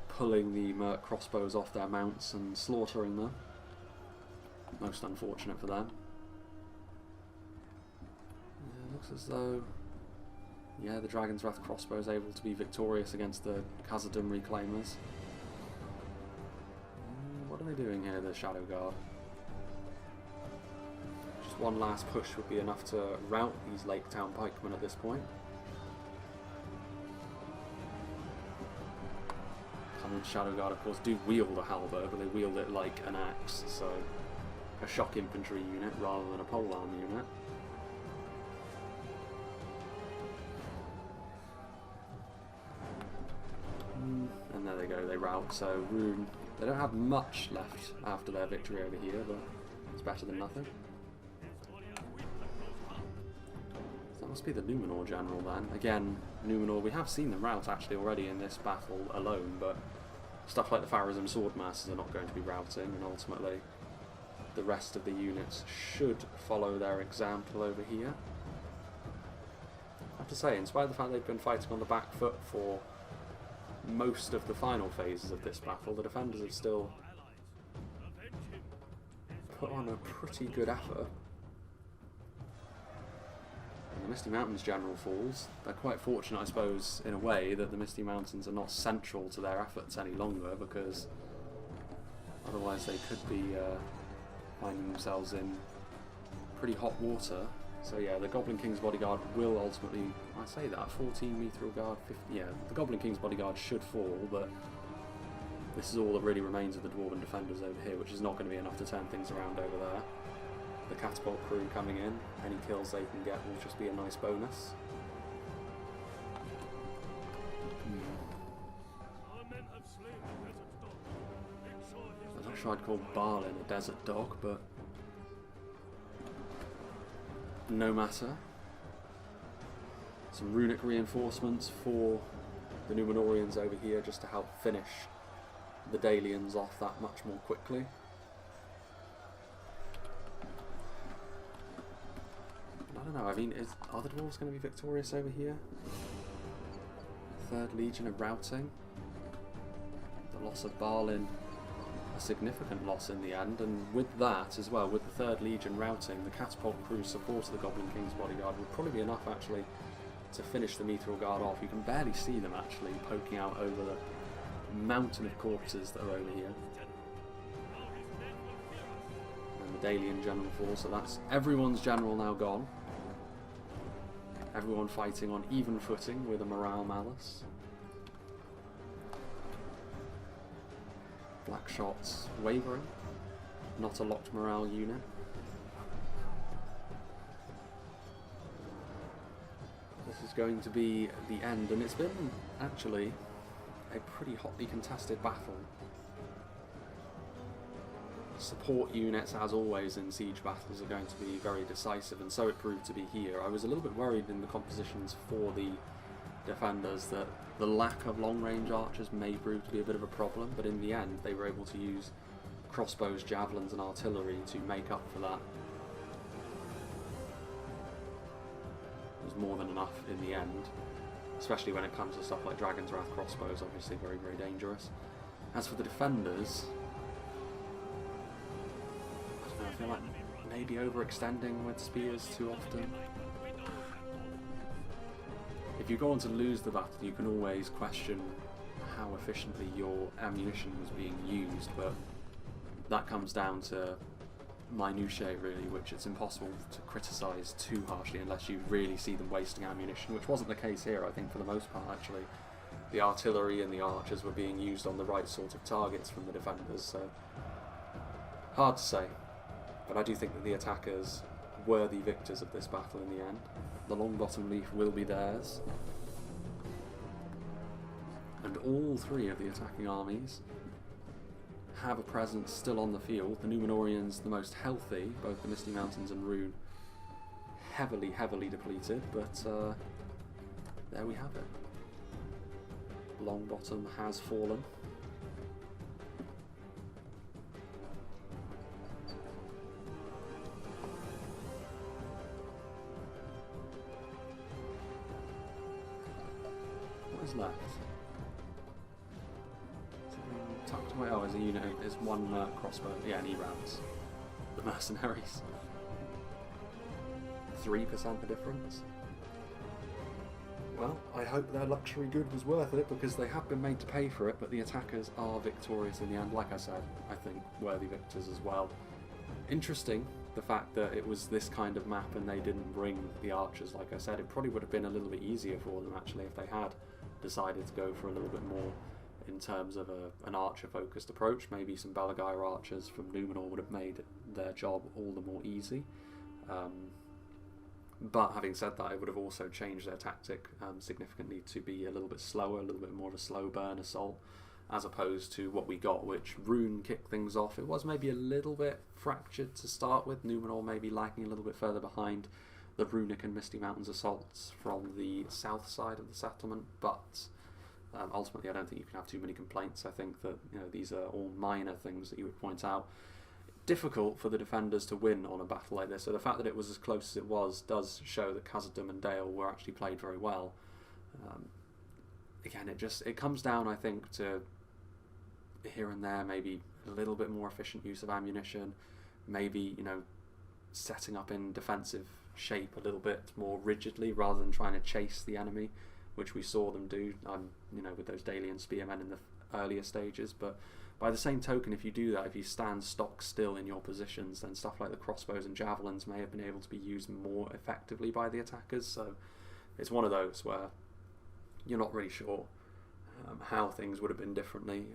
pulling the Merc crossbows off their mounts and slaughtering them. Most unfortunate for them. Yeah, it looks as though, yeah, the Dragon's Wrath crossbow is able to be victorious against the Khazad-Dum reclaimers. What are they doing here, the Shadow Guard? Just one last push would be enough to rout these Lake Town pikemen at this point. Shadow Guard, of course, do wield a halberd, but they wield it like an axe, so a shock infantry unit rather than a polearm unit. And there they go, they rout. So Rhun, they don't have much left after their victory over here, but it's better than nothing. That must be the Numenor general then. Again, Numenor, we have seen them rout actually already in this battle alone, but stuff like the Pharazim Swordmasters are not going to be routing, and ultimately the rest of the units should follow their example over here. I have to say, in spite of the fact they've been fighting on the back foot for most of the final phases of this battle, the defenders have still put on a pretty good effort. The Misty Mountains general falls. They're quite fortunate, I suppose, in a way, that the Misty Mountains are not central to their efforts any longer, because otherwise they could be finding themselves in pretty hot water. So yeah, the Goblin King's Bodyguard will ultimately, I say that, 14 Mithril Guard, 50, yeah, the Goblin King's Bodyguard should fall, but this is all that really remains of the Dwarven Defenders over here, which is not going to be enough to turn things around over there. The catapult crew coming in, any kills they can get will just be a nice bonus. I'm not sure I'd call Balin a desert dog, but no matter. Some runic reinforcements for the Numenorians over here just to help finish the Dalians off that much more quickly. I don't know, I mean, are the dwarves going to be victorious over here? 3rd Legion are routing. The loss of Balin, a significant loss in the end, and with that as well, with the 3rd Legion routing, the catapult crew support of the Goblin King's Bodyguard would probably be enough actually to finish the Mithril Guard off. You can barely see them actually poking out over the mountain of corpses that are over here. And the Dalian general falls, so that's everyone's general now gone. Everyone fighting on even footing with a morale malus. Black shots wavering, not a locked morale unit. This is going to be the end, and it's been actually a pretty hotly contested battle. Support units, as always in siege battles, are going to be very decisive, and so it proved to be here. I was a little bit worried in the compositions for the defenders that the lack of long-range archers may prove to be a bit of a problem, but in the end they were able to use crossbows, javelins and artillery to make up for that. It was more than enough in the end, especially when it comes to stuff like Dragon's Wrath crossbows, obviously very, very dangerous. As for the defenders, I feel like maybe overextending with spears too often. If you go on to lose the battle, you can always question how efficiently your ammunition was being used, but that comes down to minutiae really, which it's impossible to criticise too harshly unless you really see them wasting ammunition, which wasn't the case here, I think, for the most part actually. the artillery and the archers were being used on the right sort of targets from the defenders. So hard to say, but I do think that the attackers were the victors of this battle in the end. The Longbottom Leaf will be theirs, and all three of the attacking armies have a presence still on the field. The Numenorians, the most healthy, both the Misty Mountains and Rhun, heavily depleted, but there we have it. Longbottom has fallen. What is left? Tucked away. Oh, as a unit, there's one crossbow. Yeah, and he rounds the mercenaries. 3% the difference. Well, I hope their luxury good was worth it, because they have been made to pay for it, but the attackers are victorious in the end. Like I said, I think worthy victors as well. Interesting, the fact that it was this kind of map and they didn't bring the archers. Like I said, it probably would have been a little bit easier for them actually if they had decided to go for a little bit more in terms of an archer-focused approach. Maybe some Belagire archers from Numenor would have made their job all the more easy. But having said that, it would have also changed their tactic significantly to be a little bit slower, a little bit more of a slow burn assault, as opposed to what we got, which Rhun kicked things off. It was maybe a little bit fractured to start with, Numenor maybe lagging a little bit further behind the Runic and Misty Mountains assaults from the south side of the settlement, but ultimately I don't think you can have too many complaints. I think that these are all minor things that you would point out. Difficult for the defenders to win on a battle like this, so the fact that it was as close as it was does show that Khazad-Dum and Dale were actually played very well. Again, it comes down, I think, to here and there maybe a little bit more efficient use of ammunition, maybe setting up in defensive shape a little bit more rigidly rather than trying to chase the enemy, which we saw them do with those Dalian spearmen in the earlier stages. But by the same token, if you do that, if you stand stock still in your positions, then stuff like the crossbows and javelins may have been able to be used more effectively by the attackers. So it's one of those where you're not really sure how things would have been differently,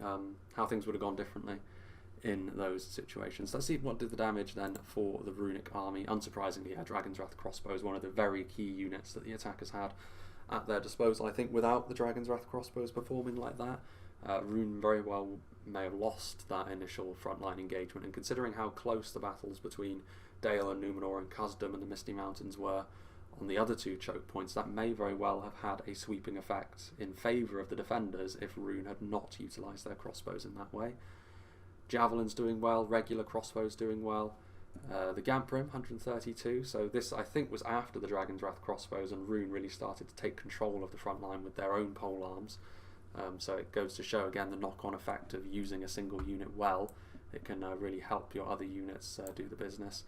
how things would have gone differently in those situations. Let's see what did the damage then for the Runic army. Unsurprisingly, Dragon's Wrath crossbow is one of the very key units that the attackers had at their disposal. I think without the Dragon's Wrath crossbows performing like that, Rhun very well may have lost that initial frontline engagement, and considering how close the battles between Dale and Numenor and Khazad-Dum and the Misty Mountains were on the other two choke points, that may very well have had a sweeping effect in favour of the defenders if Rhun had not utilised their crossbows in that way. Javelins doing well, regular crossbows doing well. The Gamprim, 132, so this I think was after the Dragon's Wrath crossbows, and Rhun really started to take control of the front line with their own polearms. So it goes to show again the knock-on effect of using a single unit well. It can really help your other units do the business.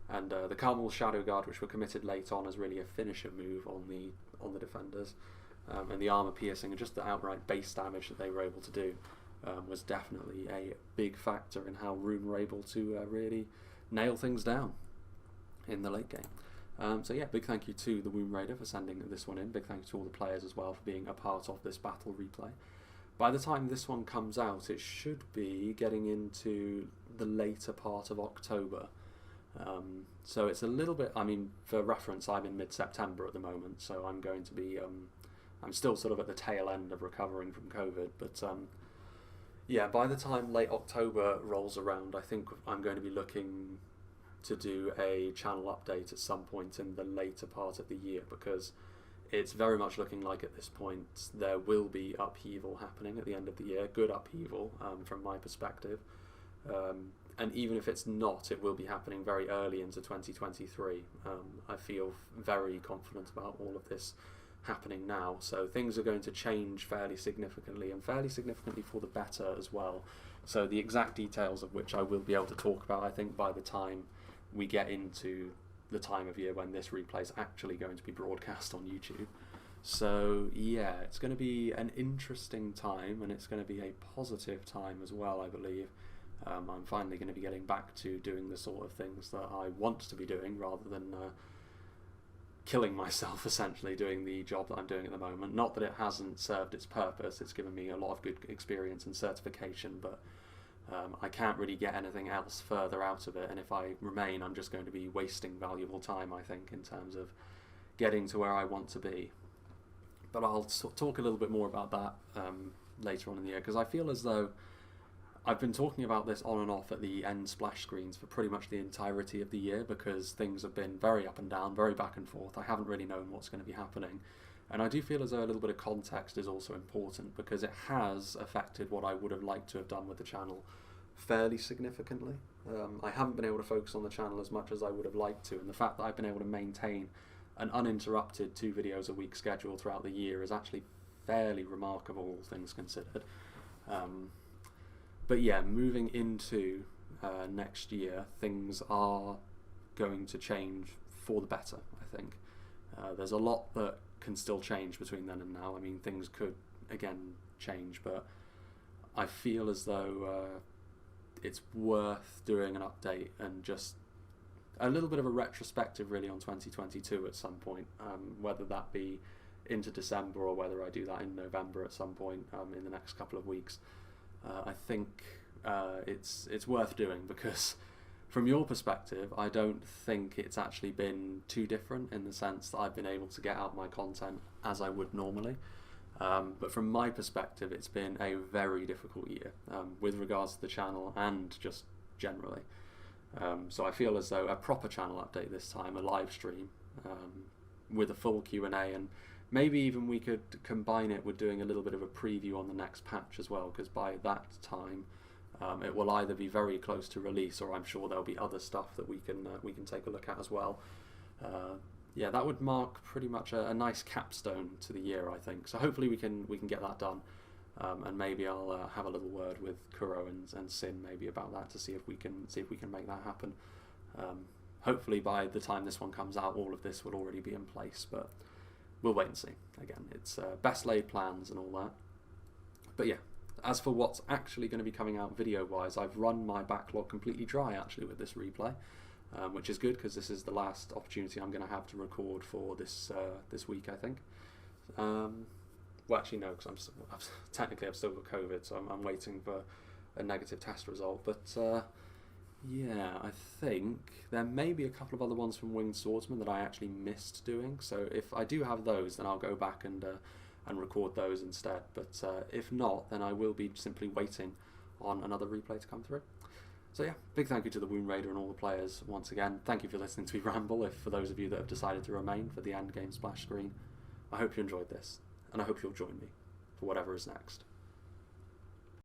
And the Carmel Shadow Guard, which were committed late on as really a finisher move on the defenders, and the armour piercing and just the outright base damage that they were able to do was definitely a big factor in how Rhun were able to really nail things down in the late game. So yeah, big thank you to the Womb Raider for sending this one in. Big thank you to all the players as well for being a part of this battle replay. By the time this one comes out, it should be getting into the later part of October. So it's a little bit, for reference, I'm in mid-September at the moment, so I'm going to be, I'm still sort of at the tail end of recovering from COVID, but yeah, by the time late October rolls around, I think I'm going to be looking to do a channel update at some point in the later part of the year, because it's very much looking like at this point there will be upheaval happening at the end of the year, good upheaval from my perspective, and even if it's not, it will be happening very early into 2023. I feel very confident about all of this happening now, so things are going to change fairly significantly, and fairly significantly for the better as well. So the exact details of which I will be able to talk about, I think, by the time we get into the time of year when this replay is actually going to be broadcast on YouTube. So yeah, it's going to be an interesting time, and it's going to be a positive time as well, I believe. I'm finally going to be getting back to doing the sort of things that I want to be doing, rather than killing myself essentially doing the job that I'm doing at the moment. Not that it hasn't served its purpose, it's given me a lot of good experience and certification, but I can't really get anything else further out of it, and if I remain, I'm just going to be wasting valuable time, I think, in terms of getting to where I want to be. But I'll talk a little bit more about that later on in the year, because I feel as though I've been talking about this on and off at the end splash screens for pretty much the entirety of the year, because things have been very up and down, very back and forth. I haven't really known what's going to be happening. And I do feel as though a little bit of context is also important, because it has affected what I would have liked to have done with the channel fairly significantly. I haven't been able to focus on the channel as much as I would have liked to, and the fact that I've been able to maintain an uninterrupted 2 videos a week schedule throughout the year is actually fairly remarkable, all things considered. But yeah, moving into next year, things are going to change for the better, I think. There's a lot that can still change between then and now. I mean, things could, again, change, but I feel as though it's worth doing an update and just a little bit of a retrospective really on 2022 at some point, whether that be into December or whether I do that in November at some point in the next couple of weeks. I think it's worth doing, because from your perspective, I don't think it's actually been too different in the sense that I've been able to get out my content as I would normally. But from my perspective, it's been a very difficult year with regards to the channel and just generally. So I feel as though a proper channel update this time, a live stream with a full Q&A, and maybe even we could combine it with doing a little bit of a preview on the next patch as well, because by that time it will either be very close to release, or I'm sure there'll be other stuff that we can take a look at as well. Yeah, that would mark pretty much a nice capstone to the year, I think. So hopefully we can get that done, and maybe I'll have a little word with Kuro and Sin maybe about that to see if we can make that happen. Hopefully by the time this one comes out, all of this will already be in place, but we'll wait and see. Again, it's best laid plans and all that. But yeah, as for what's actually going to be coming out video-wise, I've run my backlog completely dry actually with this replay, which is good, because this is the last opportunity I'm going to have to record for this week, I think. Well, actually no, because technically I've still got COVID, so I'm waiting for a negative test result. But yeah, I think there may be a couple of other ones from Winged Swordsman that I actually missed doing. So if I do have those, then I'll go back and record those instead. But if not, then I will be simply waiting on another replay to come through. So yeah, big thank you to the Wound Raider and all the players once again. Thank you for listening to me ramble. If for those of you that have decided to remain for the end game splash screen, I hope you enjoyed this, and I hope you'll join me for whatever is next.